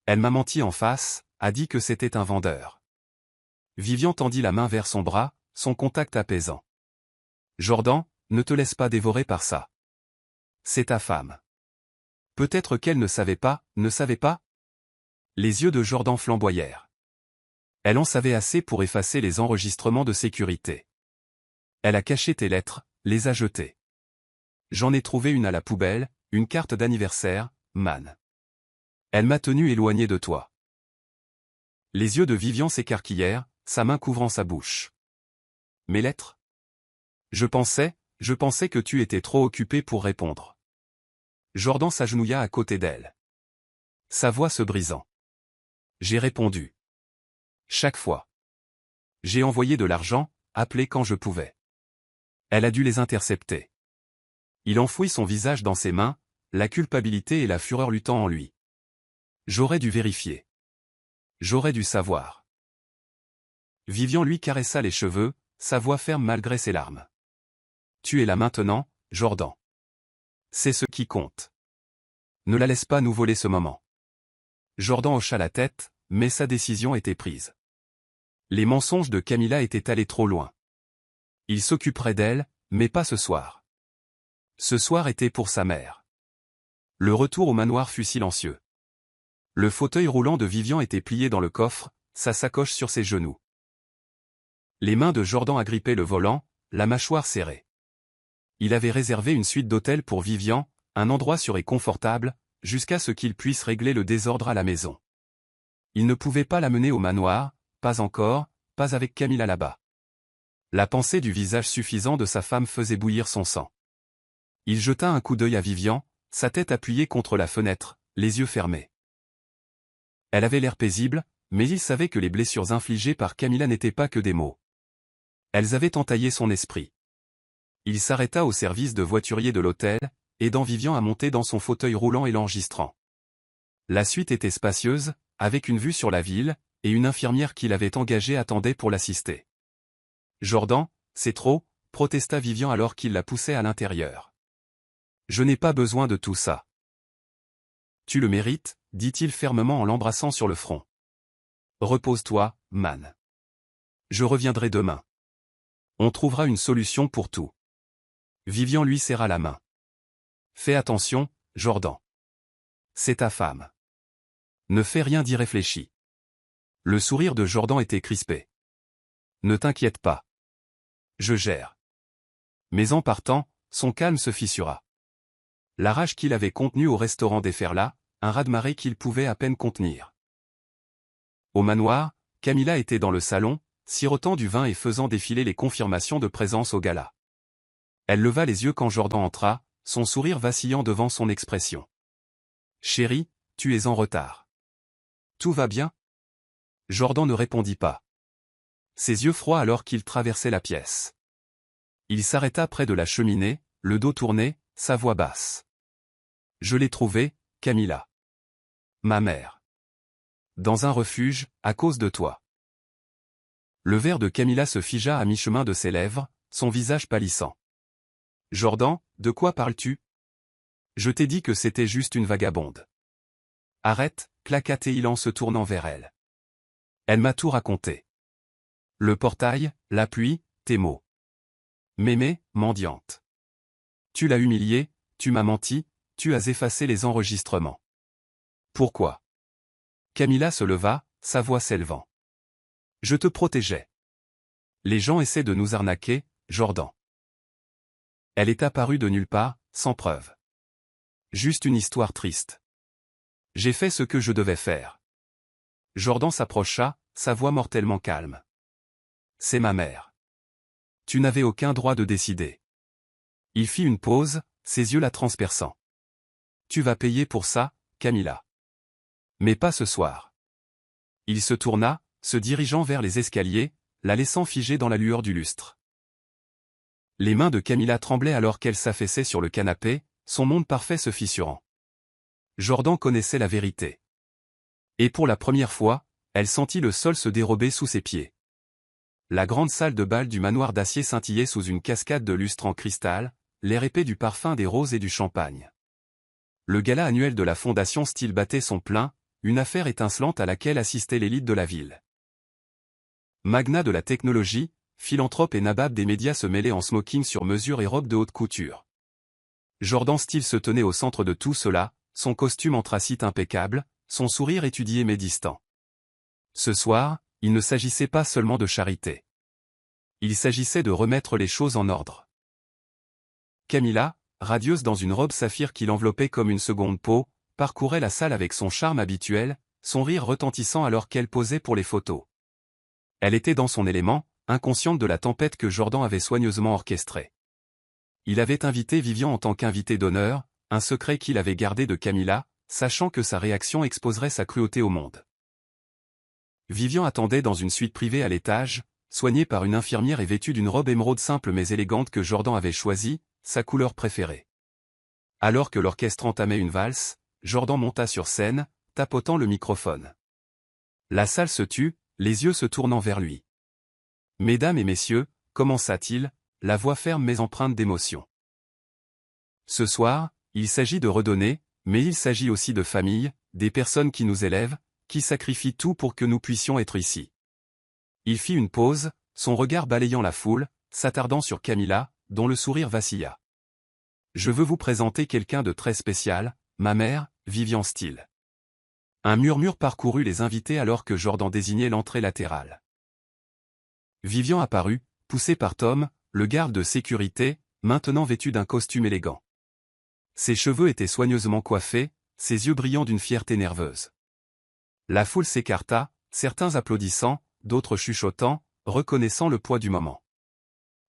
Elle m'a menti en face, a dit que c'était un vendeur. Vivian tendit la main vers son bras, son contact apaisant. Jordan, ne te laisse pas dévorer par ça. C'est ta femme. Peut-être qu'elle ne savait pas, ne savait pas? Les yeux de Jordan flamboyèrent. Elle en savait assez pour effacer les enregistrements de sécurité. Elle a caché tes lettres, les a jetées. J'en ai trouvé une à la poubelle, une carte d'anniversaire, man. Elle m'a tenu éloigné de toi. Les yeux de Vivian s'écarquillèrent, sa main couvrant sa bouche. Mes lettres? Je pensais que tu étais trop occupé pour répondre. Jordan s'agenouilla à côté d'elle. Sa voix se brisant. J'ai répondu. Chaque fois. J'ai envoyé de l'argent, appelé quand je pouvais. Elle a dû les intercepter. Il enfouit son visage dans ses mains, la culpabilité et la fureur luttant en lui. J'aurais dû vérifier. J'aurais dû savoir. Vivian lui caressa les cheveux, sa voix ferme malgré ses larmes. Tu es là maintenant, Jordan. C'est ce qui compte. Ne la laisse pas nous voler ce moment. Jordan hocha la tête, mais sa décision était prise. Les mensonges de Camilla étaient allés trop loin. Il s'occuperait d'elle, mais pas ce soir. Ce soir était pour sa mère. Le retour au manoir fut silencieux. Le fauteuil roulant de Vivian était plié dans le coffre, sa sacoche sur ses genoux. Les mains de Jordan agrippaient le volant, la mâchoire serrée. Il avait réservé une suite d'hôtel pour Vivian, un endroit sûr et confortable, jusqu'à ce qu'il puisse régler le désordre à la maison. Il ne pouvait pas l'amener au manoir, pas encore, pas avec Camilla là-bas. La pensée du visage suffisant de sa femme faisait bouillir son sang. Il jeta un coup d'œil à Vivian, sa tête appuyée contre la fenêtre, les yeux fermés. Elle avait l'air paisible, mais il savait que les blessures infligées par Camilla n'étaient pas que des mots. Elles avaient entaillé son esprit. Il s'arrêta au service de voiturier de l'hôtel, aidant Vivian à monter dans son fauteuil roulant et l'enregistrant. La suite était spacieuse, avec une vue sur la ville, et une infirmière qu'il avait engagée attendait pour l'assister. Jordan, c'est trop, protesta Vivian alors qu'il la poussait à l'intérieur. Je n'ai pas besoin de tout ça. Tu le mérites, dit-il fermement en l'embrassant sur le front. Repose-toi, man. Je reviendrai demain. On trouvera une solution pour tout. Vivian lui serra la main. Fais attention, Jordan. C'est ta femme. Ne fais rien d'irréfléchi. Le sourire de Jordan était crispé. Ne t'inquiète pas. Je gère. Mais en partant, son calme se fissura. La rage qu'il avait contenue au restaurant déferla, un raz-de-marée qu'il pouvait à peine contenir. Au manoir, Camilla était dans le salon, sirotant du vin et faisant défiler les confirmations de présence au gala. Elle leva les yeux quand Jordan entra, son sourire vacillant devant son expression. « Chérie, tu es en retard. Tout va bien ?» Jordan ne répondit pas. Ses yeux froids alors qu'il traversait la pièce. Il s'arrêta près de la cheminée, le dos tourné, sa voix basse. « Je l'ai trouvée, Camilla. Ma mère. Dans un refuge, à cause de toi. » Le verre de Camilla se figea à mi-chemin de ses lèvres, son visage pâlissant. « Jordan, de quoi parles-tu? Je t'ai dit que c'était juste une vagabonde. » « Arrête, » claqua-t-il en se tournant vers elle. « Elle m'a tout raconté. Le portail, la pluie, tes mots. Mémé, mendiante. Tu l'as humiliée, tu m'as menti, tu as effacé les enregistrements. Pourquoi? » Camilla se leva, sa voix s'élevant. « Je te protégeais. Les gens essaient de nous arnaquer, Jordan. » Elle est apparue de nulle part, sans preuve. Juste une histoire triste. J'ai fait ce que je devais faire. Jordan s'approcha, sa voix mortellement calme. C'est ma mère. Tu n'avais aucun droit de décider. Il fit une pause, ses yeux la transperçant. Tu vas payer pour ça, Camilla. Mais pas ce soir. Il se tourna, se dirigeant vers les escaliers, la laissant figée dans la lueur du lustre. Les mains de Camilla tremblaient alors qu'elle s'affaissait sur le canapé, son monde parfait se fissurant. Jordan connaissait la vérité. Et pour la première fois, elle sentit le sol se dérober sous ses pieds. La grande salle de bal du manoir d'acier scintillait sous une cascade de lustres en cristal, l'air épais du parfum des roses et du champagne. Le gala annuel de la Fondation Style battait son plein, une affaire étincelante à laquelle assistait l'élite de la ville. Magnat de la technologie, philanthrope et nabab des médias se mêlaient en smoking sur mesure et robes de haute couture. Jordan Steele se tenait au centre de tout cela, son costume anthracite impeccable, son sourire étudié mais distant. Ce soir, il ne s'agissait pas seulement de charité. Il s'agissait de remettre les choses en ordre. Camilla, radieuse dans une robe saphir qui l'enveloppait comme une seconde peau, parcourait la salle avec son charme habituel, son rire retentissant alors qu'elle posait pour les photos. Elle était dans son élément, inconsciente de la tempête que Jordan avait soigneusement orchestrée. Il avait invité Vivian en tant qu'invité d'honneur, un secret qu'il avait gardé de Camilla, sachant que sa réaction exposerait sa cruauté au monde. Vivian attendait dans une suite privée à l'étage, soignée par une infirmière et vêtue d'une robe émeraude simple mais élégante que Jordan avait choisie, sa couleur préférée. Alors que l'orchestre entamait une valse, Jordan monta sur scène, tapotant le microphone. La salle se tut, les yeux se tournant vers lui. « Mesdames et messieurs », commença-t-il, la voix ferme mais empreinte d'émotion. Ce soir, il s'agit de redonner, mais il s'agit aussi de famille, des personnes qui nous élèvent, qui sacrifient tout pour que nous puissions être ici. Il fit une pause, son regard balayant la foule, s'attardant sur Camilla, dont le sourire vacilla. « Je veux vous présenter quelqu'un de très spécial, ma mère, Vivian Steele. » Un murmure parcourut les invités alors que Jordan désignait l'entrée latérale. Vivian apparut, poussé par Tom, le garde de sécurité, maintenant vêtu d'un costume élégant. Ses cheveux étaient soigneusement coiffés, ses yeux brillant d'une fierté nerveuse. La foule s'écarta, certains applaudissant, d'autres chuchotant, reconnaissant le poids du moment.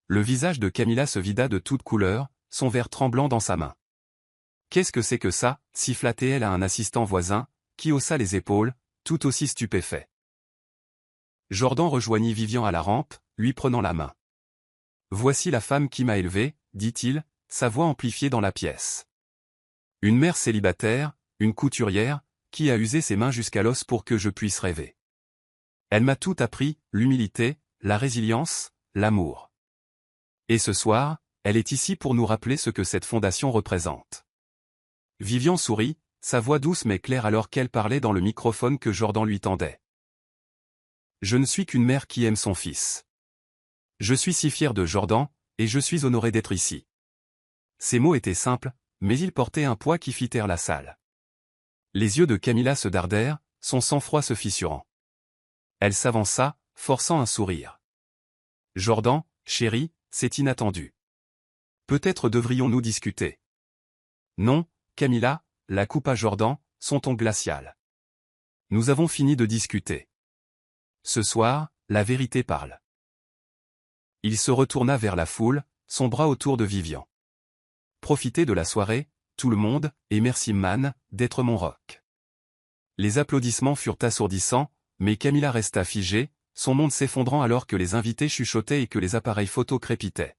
Le visage de Camilla se vida de toutes couleurs, son verre tremblant dans sa main. « Qu'est-ce que c'est que ça » siffla-t-elle à un assistant voisin, qui haussa les épaules, tout aussi stupéfait. Jordan rejoignit Vivian à la rampe, lui prenant la main. « Voici la femme qui m'a élevé, » dit-il, sa voix amplifiée dans la pièce. Une mère célibataire, une couturière, qui a usé ses mains jusqu'à l'os pour que je puisse rêver. Elle m'a tout appris, l'humilité, la résilience, l'amour. Et ce soir, elle est ici pour nous rappeler ce que cette fondation représente. Vivian sourit, sa voix douce mais claire alors qu'elle parlait dans le microphone que Jordan lui tendait. Je ne suis qu'une mère qui aime son fils. Je suis si fier de Jordan, et je suis honoré d'être ici. Ces mots étaient simples, mais ils portaient un poids qui fit taire la salle. Les yeux de Camilla se dardèrent, son sang-froid se fissurant. Elle s'avança, forçant un sourire. Jordan, chéri, c'est inattendu. Peut-être devrions-nous discuter. Non, Camilla, la coupa Jordan, son ton glacial. Nous avons fini de discuter. Ce soir, la vérité parle. Il se retourna vers la foule, son bras autour de Vivian. Profitez de la soirée, tout le monde, et merci man, d'être mon rock. Les applaudissements furent assourdissants, mais Camilla resta figée, son monde s'effondrant alors que les invités chuchotaient et que les appareils photo crépitaient.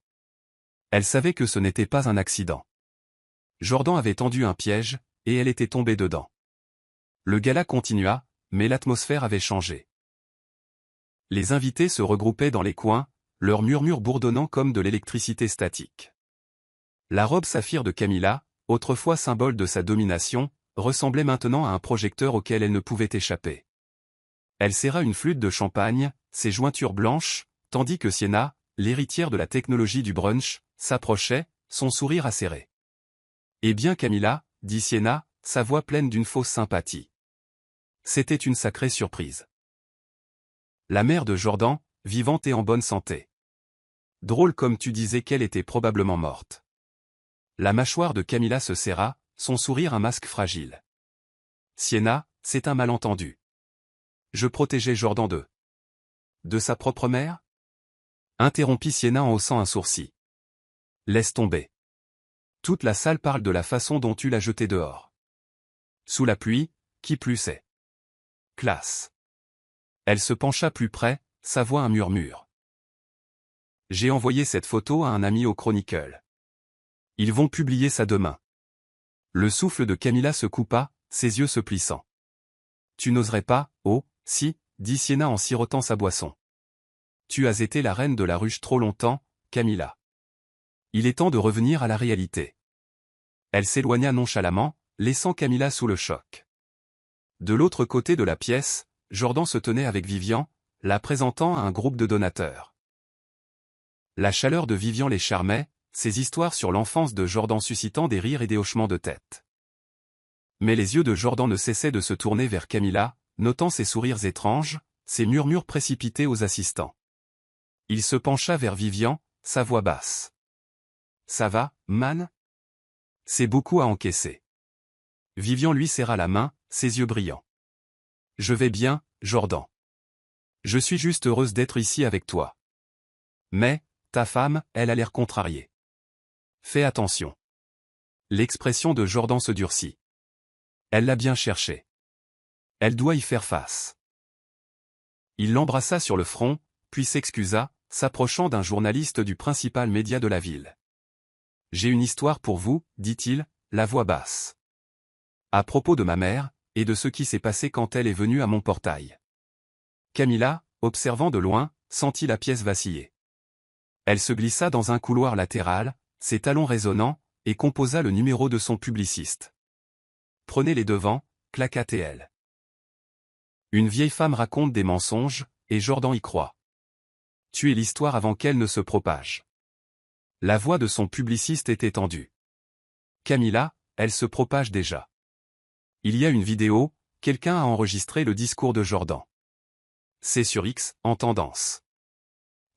Elle savait que ce n'était pas un accident. Jordan avait tendu un piège, et elle était tombée dedans. Le gala continua, mais l'atmosphère avait changé. Les invités se regroupaient dans les coins, leurs murmures bourdonnant comme de l'électricité statique. La robe saphir de Camilla, autrefois symbole de sa domination, ressemblait maintenant à un projecteur auquel elle ne pouvait échapper. Elle serra une flûte de champagne, ses jointures blanches, tandis que Sienna, l'héritière de la technologie du brunch, s'approchait, son sourire acéré. « Eh bien Camilla, » dit Sienna, sa voix pleine d'une fausse sympathie. C'était une sacrée surprise. La mère de Jordan, vivante et en bonne santé. Drôle comme tu disais qu'elle était probablement morte. La mâchoire de Camilla se serra, son sourire un masque fragile. Sienna, c'est un malentendu. Je protégeais Jordan de sa propre mère? Interrompit Sienna en haussant un sourcil. Laisse tomber. Toute la salle parle de la façon dont tu l'as jeté dehors. Sous la pluie, qui plus est. Classe. Elle se pencha plus près, sa voix un murmure. J'ai envoyé cette photo à un ami au Chronicle. Ils vont publier ça demain. Le souffle de Camilla se coupa, ses yeux se plissant. Tu n'oserais pas, oh, si, dit Sienna en sirotant sa boisson. Tu as été la reine de la ruche trop longtemps, Camilla. Il est temps de revenir à la réalité. Elle s'éloigna nonchalamment, laissant Camilla sous le choc. De l'autre côté de la pièce, Jordan se tenait avec Vivian, la présentant à un groupe de donateurs. La chaleur de Vivian les charmait, ses histoires sur l'enfance de Jordan suscitant des rires et des hochements de tête. Mais les yeux de Jordan ne cessaient de se tourner vers Camilla, notant ses sourires étranges, ses murmures précipités aux assistants. Il se pencha vers Vivian, sa voix basse. « Ça va, man ? C'est beaucoup à encaisser. » Vivian lui serra la main, ses yeux brillants. « Je vais bien, Jordan. Je suis juste heureuse d'être ici avec toi. Mais, ta femme, elle a l'air contrariée. Fais attention. L'expression de Jordan se durcit. Elle l'a bien cherché. Elle doit y faire face. Il l'embrassa sur le front, puis s'excusa, s'approchant d'un journaliste du principal média de la ville. J'ai une histoire pour vous, dit-il, la voix basse. À propos de ma mère, et de ce qui s'est passé quand elle est venue à mon portail. Camilla, observant de loin, sentit la pièce vaciller. Elle se glissa dans un couloir latéral, ses talons résonnants, et composa le numéro de son publiciste. Prenez les devants, claqua-t-elle. Une vieille femme raconte des mensonges, et Jordan y croit. Tuer l'histoire avant qu'elle ne se propage. La voix de son publiciste était tendue. Camilla, elle se propage déjà. Il y a une vidéo, quelqu'un a enregistré le discours de Jordan. C'est sur X, en tendance.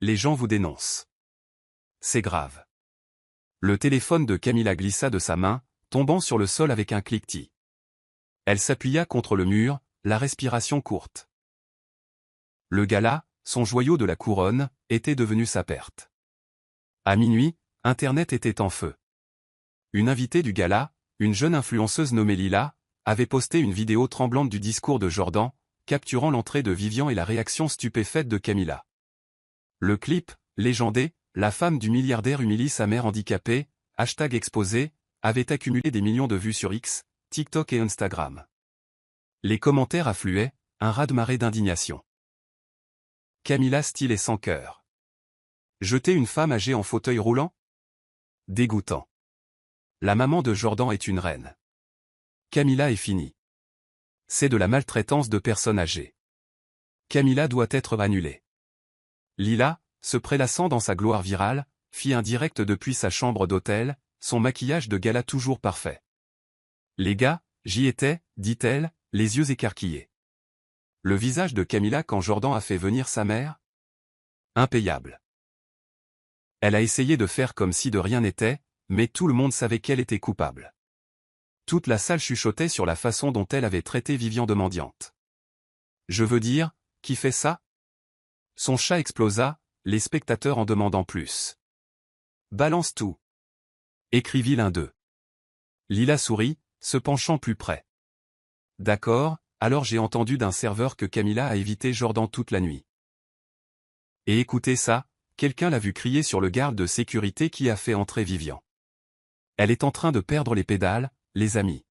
Les gens vous dénoncent. C'est grave. Le téléphone de Camilla glissa de sa main, tombant sur le sol avec un cliquetis. Elle s'appuya contre le mur, la respiration courte. Le gala, son joyau de la couronne, était devenu sa perte. À minuit, Internet était en feu. Une invitée du gala, une jeune influenceuse nommée Lila, avait posté une vidéo tremblante du discours de Jordan, capturant l'entrée de Vivian et la réaction stupéfaite de Camilla. Le clip, légendé, la femme du milliardaire humilie sa mère handicapée, #exposé, avait accumulé des millions de vues sur X, TikTok et Instagram. Les commentaires affluaient, un raz-de-marée d'indignation. Camilla style et sans cœur. Jeter une femme âgée en fauteuil roulant? Dégoûtant. La maman de Jordan est une reine. Camilla est finie. C'est de la maltraitance de personnes âgées. Camilla doit être annulée. Lila, se prélassant dans sa gloire virale, fit un direct depuis sa chambre d'hôtel, son maquillage de gala toujours parfait. Les gars, j'y étais, dit-elle, les yeux écarquillés. Le visage de Camilla quand Jordan a fait venir sa mère? Impayable. Elle a essayé de faire comme si de rien n'était, mais tout le monde savait qu'elle était coupable. Toute la salle chuchotait sur la façon dont elle avait traité Vivian de mendiante. Je veux dire, qui fait ça? Son chat explosa, les spectateurs en demandant plus. Balance tout. Écrivit l'un d'eux. Lila sourit, se penchant plus près. D'accord, alors j'ai entendu d'un serveur que Camilla a évité Jordan toute la nuit. Et écoutez ça, quelqu'un l'a vu crier sur le garde de sécurité qui a fait entrer Vivian. Elle est en train de perdre les pédales, les amis.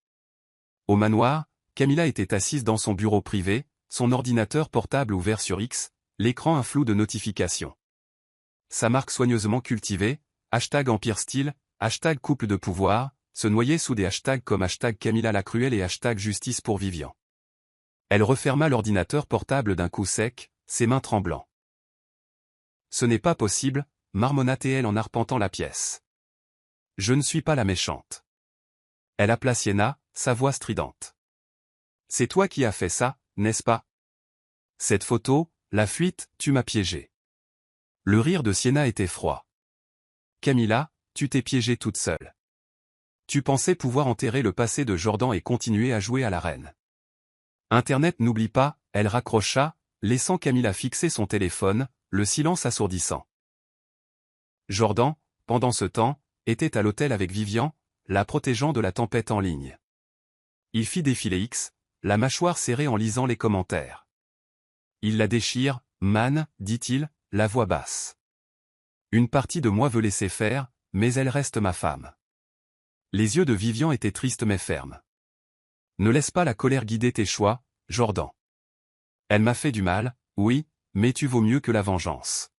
Au manoir, Camilla était assise dans son bureau privé, son ordinateur portable ouvert sur X, l'écran un flou de notifications. Sa marque soigneusement cultivée, #Empire Style, #couple de pouvoir, se noyait sous des hashtags comme #Camilla la cruelle et #justice pour Vivian. Elle referma l'ordinateur portable d'un coup sec, ses mains tremblant. Ce n'est pas possible, marmonna-t-elle en arpentant la pièce. Je ne suis pas la méchante. Elle appela Sienna, sa voix stridente. C'est toi qui as fait ça, n'est-ce pas? Cette photo, la fuite, tu m'as piégé. Le rire de Sienna était froid. Camilla, tu t'es piégée toute seule. Tu pensais pouvoir enterrer le passé de Jordan et continuer à jouer à la reine. Internet n'oublie pas, elle raccrocha, laissant Camilla fixer son téléphone, le silence assourdissant. Jordan, pendant ce temps, était à l'hôtel avec Vivian, la protégeant de la tempête en ligne. Il fit défiler X, la mâchoire serrée en lisant les commentaires. Il la déchire, man, dit-il, la voix basse. Une partie de moi veut laisser faire, mais elle reste ma femme. Les yeux de Vivian étaient tristes mais fermes. Ne laisse pas la colère guider tes choix, Jordan. Elle m'a fait du mal, oui, mais tu vaux mieux que la vengeance.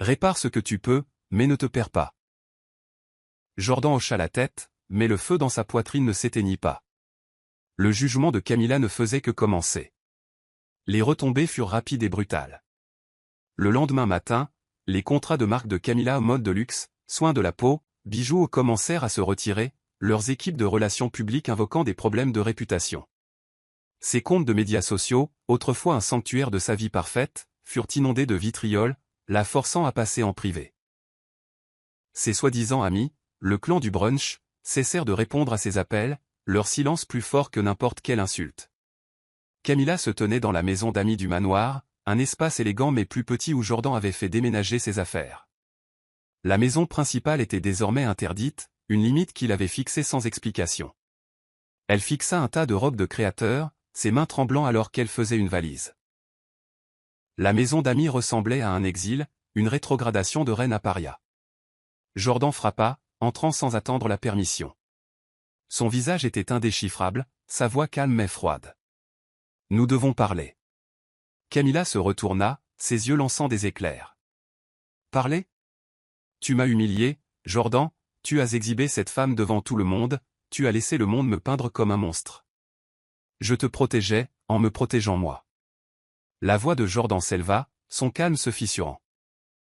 Répare ce que tu peux, mais ne te perds pas. Jordan hocha la tête, mais le feu dans sa poitrine ne s'éteignit pas. Le jugement de Camilla ne faisait que commencer. Les retombées furent rapides et brutales. Le lendemain matin, les contrats de marque de Camilla mode de luxe, soins de la peau, bijoux commencèrent à se retirer, leurs équipes de relations publiques invoquant des problèmes de réputation. Ses comptes de médias sociaux, autrefois un sanctuaire de sa vie parfaite, furent inondés de vitriol, la forçant à passer en privé. Ses soi-disant amis, le clan du brunch, cessèrent de répondre à ses appels, leur silence plus fort que n'importe quelle insulte. Camilla se tenait dans la maison d'amis du manoir, un espace élégant mais plus petit où Jordan avait fait déménager ses affaires. La maison principale était désormais interdite, une limite qu'il avait fixée sans explication. Elle fixa un tas de robes de créateur, ses mains tremblant alors qu'elle faisait une valise. La maison d'amis ressemblait à un exil, une rétrogradation de reine à paria. Jordan frappa, entrant sans attendre la permission. Son visage était indéchiffrable, sa voix calme mais froide. « Nous devons parler. » Camilla se retourna, ses yeux lançant des éclairs. « Parler ? Tu m'as humilié, Jordan, tu as exhibé cette femme devant tout le monde, tu as laissé le monde me peindre comme un monstre. Je te protégeais, en me protégeant moi. » La voix de Jordan s'éleva, son calme se fissurant.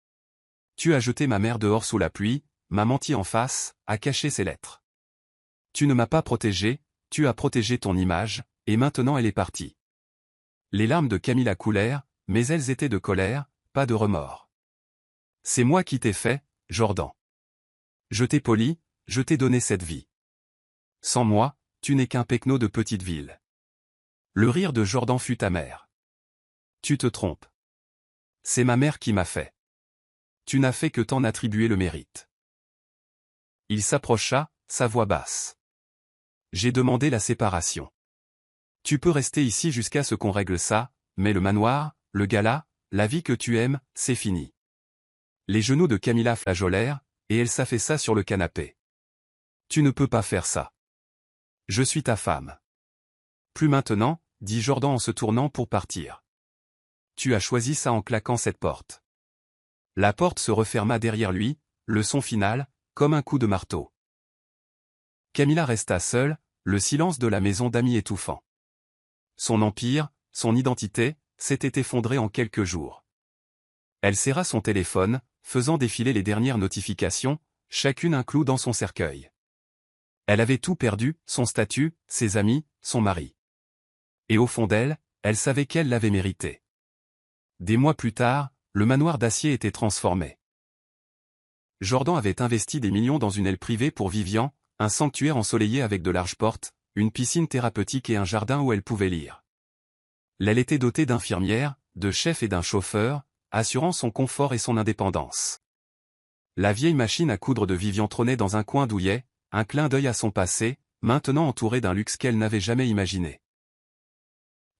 « Tu as jeté ma mère dehors sous la pluie, m'as menti en face, as caché ses lettres. Tu ne m'as pas protégé, tu as protégé ton image, et maintenant elle est partie. » Les larmes de Camilla coulèrent, mais elles étaient de colère, pas de remords. « C'est moi qui t'ai fait, Jordan. Je t'ai poli, je t'ai donné cette vie. Sans moi, tu n'es qu'un pecno de petite ville. » Le rire de Jordan fut amer. « Tu te trompes. C'est ma mère qui m'a fait. Tu n'as fait que t'en attribuer le mérite. » Il s'approcha, sa voix basse. « J'ai demandé la séparation. Tu peux rester ici jusqu'à ce qu'on règle ça, mais le manoir, le gala, la vie que tu aimes, c'est fini. » Les genoux de Camilla flageolèrent, et elle s'affaissa sur le canapé. « Tu ne peux pas faire ça. Je suis ta femme. »« Plus maintenant, » dit Jordan en se tournant pour partir. « Tu as choisi ça en claquant cette porte. » La porte se referma derrière lui, le son final, comme un coup de marteau. Camilla resta seule, le silence de la maison d'amis étouffant. Son empire, son identité, s'était effondré en quelques jours. Elle serra son téléphone, faisant défiler les dernières notifications, chacune un clou dans son cercueil. Elle avait tout perdu, son statut, ses amis, son mari. Et au fond d'elle, elle savait qu'elle l'avait mérité. Des mois plus tard, le manoir d'acier était transformé. Jordan avait investi des millions dans une aile privée pour Vivian, un sanctuaire ensoleillé avec de larges portes, une piscine thérapeutique et un jardin où elle pouvait lire. L'aile était dotée d'infirmières, de chefs et d'un chauffeur, assurant son confort et son indépendance. La vieille machine à coudre de Vivian trônait dans un coin douillet, un clin d'œil à son passé, maintenant entouré d'un luxe qu'elle n'avait jamais imaginé.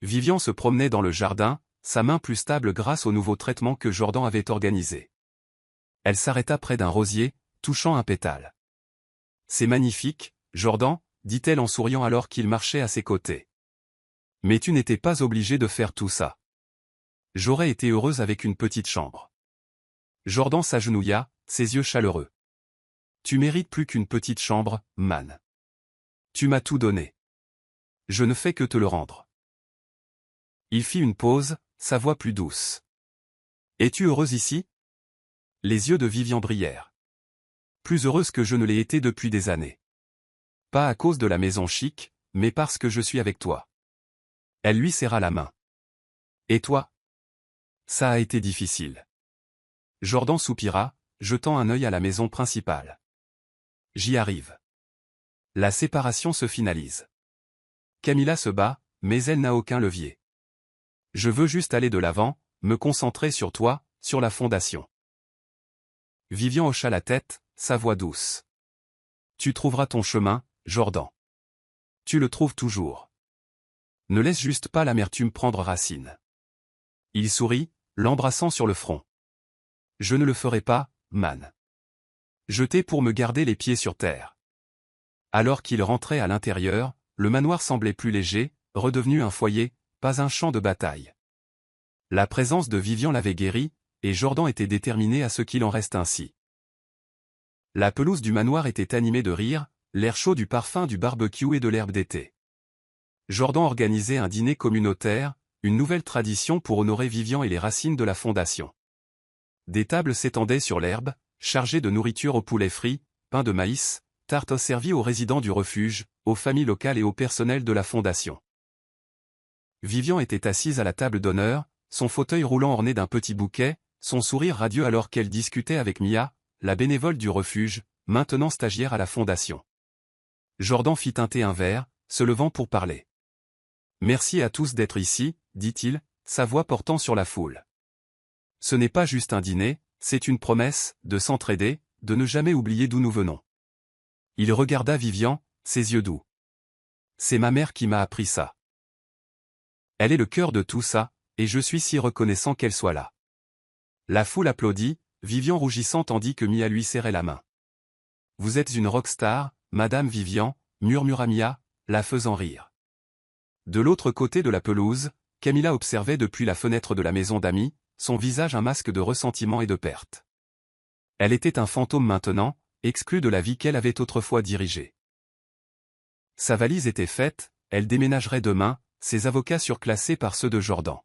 Vivian se promenait dans le jardin, sa main plus stable grâce au nouveau traitement que Jordan avait organisé. Elle s'arrêta près d'un rosier, touchant un pétale. « C'est magnifique, Jordan, » dit-elle en souriant alors qu'il marchait à ses côtés. « Mais tu n'étais pas obligé de faire tout ça. J'aurais été heureuse avec une petite chambre. » Jordan s'agenouilla, ses yeux chaleureux. « Tu mérites plus qu'une petite chambre, man. Tu m'as tout donné. Je ne fais que te le rendre. » Il fit une pause, sa voix plus douce. « Es-tu heureuse ici ?» Les yeux de Vivian brillèrent. « Plus heureuse que je ne l'ai été depuis des années. Pas à cause de la maison chic, mais parce que je suis avec toi. » Elle lui serra la main. « Et toi ? Ça a été difficile. » Jordan soupira, jetant un œil à la maison principale. « J'y arrive. » La séparation se finalise. Camilla se bat, mais elle n'a aucun levier. « Je veux juste aller de l'avant, me concentrer sur toi, sur la fondation. » Vivian hocha la tête, sa voix douce. « Tu trouveras ton chemin, Jordan. Tu le trouves toujours. Ne laisse juste pas l'amertume prendre racine. » Il sourit, l'embrassant sur le front. « Je ne le ferai pas, man. Je t'ai pour me garder les pieds sur terre. » Alors qu'il rentrait à l'intérieur, le manoir semblait plus léger, redevenu un foyer, pas un champ de bataille. La présence de Vivian l'avait guéri, et Jordan était déterminé à ce qu'il en reste ainsi. La pelouse du manoir était animée de rire, l'air chaud du parfum du barbecue et de l'herbe d'été. Jordan organisait un dîner communautaire, une nouvelle tradition pour honorer Vivian et les racines de la fondation. Des tables s'étendaient sur l'herbe, chargées de nourriture au poulet frit, pain de maïs, tartes servies aux résidents du refuge, aux familles locales et au personnel de la fondation. Vivian était assise à la table d'honneur, son fauteuil roulant orné d'un petit bouquet, son sourire radieux alors qu'elle discutait avec Mia, la bénévole du refuge, maintenant stagiaire à la fondation. Jordan fit teinter un verre, se levant pour parler. « Merci à tous d'être ici, dit-il, sa voix portant sur la foule. Ce n'est pas juste un dîner, c'est une promesse, de s'entraider, de ne jamais oublier d'où nous venons. Il regarda Vivian, ses yeux doux. C'est ma mère qui m'a appris ça. Elle est le cœur de tout ça, et je suis si reconnaissant qu'elle soit là. La foule applaudit, Vivian rougissant tandis que Mia lui serrait la main. Vous êtes une rockstar, Madame Vivian, murmura Mia, la faisant rire. De l'autre côté de la pelouse, Camilla observait depuis la fenêtre de la maison d'amis, son visage un masque de ressentiment et de perte. Elle était un fantôme maintenant, exclue de la vie qu'elle avait autrefois dirigée. Sa valise était faite, elle déménagerait demain, ses avocats surclassés par ceux de Jordan.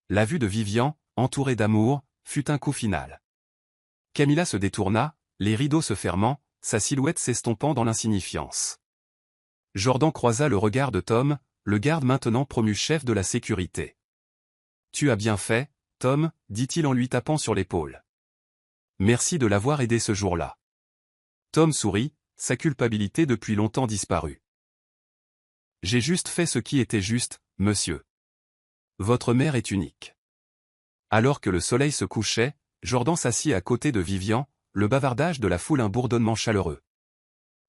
La vue de Vivian, entourée d'amour, fut un coup final. Camilla se détourna, les rideaux se fermant, sa silhouette s'estompant dans l'insignifiance. Jordan croisa le regard de Tom, le garde maintenant promu chef de la sécurité. « Tu as bien fait, Tom, dit-il en lui tapant sur l'épaule. Merci de l'avoir aidé ce jour-là. Tom sourit, sa culpabilité depuis longtemps disparue. J'ai juste fait ce qui était juste, monsieur. Votre mère est unique. Alors que le soleil se couchait, Jordan s'assit à côté de Vivian, le bavardage de la foule un bourdonnement chaleureux.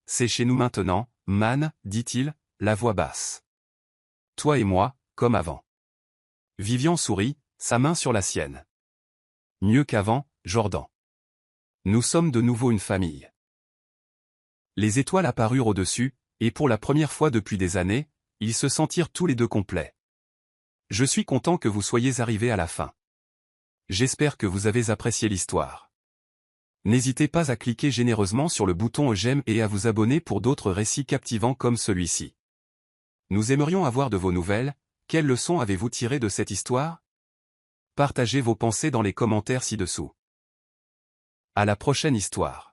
C'est chez nous maintenant, man, dit-il, la voix basse. Toi et moi, comme avant. Vivian sourit, sa main sur la sienne. Mieux qu'avant, Jordan. Nous sommes de nouveau une famille. Les étoiles apparurent au-dessus, et pour la première fois depuis des années, ils se sentirent tous les deux complets. Je suis content que vous soyez arrivés à la fin. J'espère que vous avez apprécié l'histoire. N'hésitez pas à cliquer généreusement sur le bouton j'aime et à vous abonner pour d'autres récits captivants comme celui-ci. Nous aimerions avoir de vos nouvelles. Quelles leçons avez-vous tirées de cette histoire? Partagez vos pensées dans les commentaires ci-dessous. À la prochaine histoire.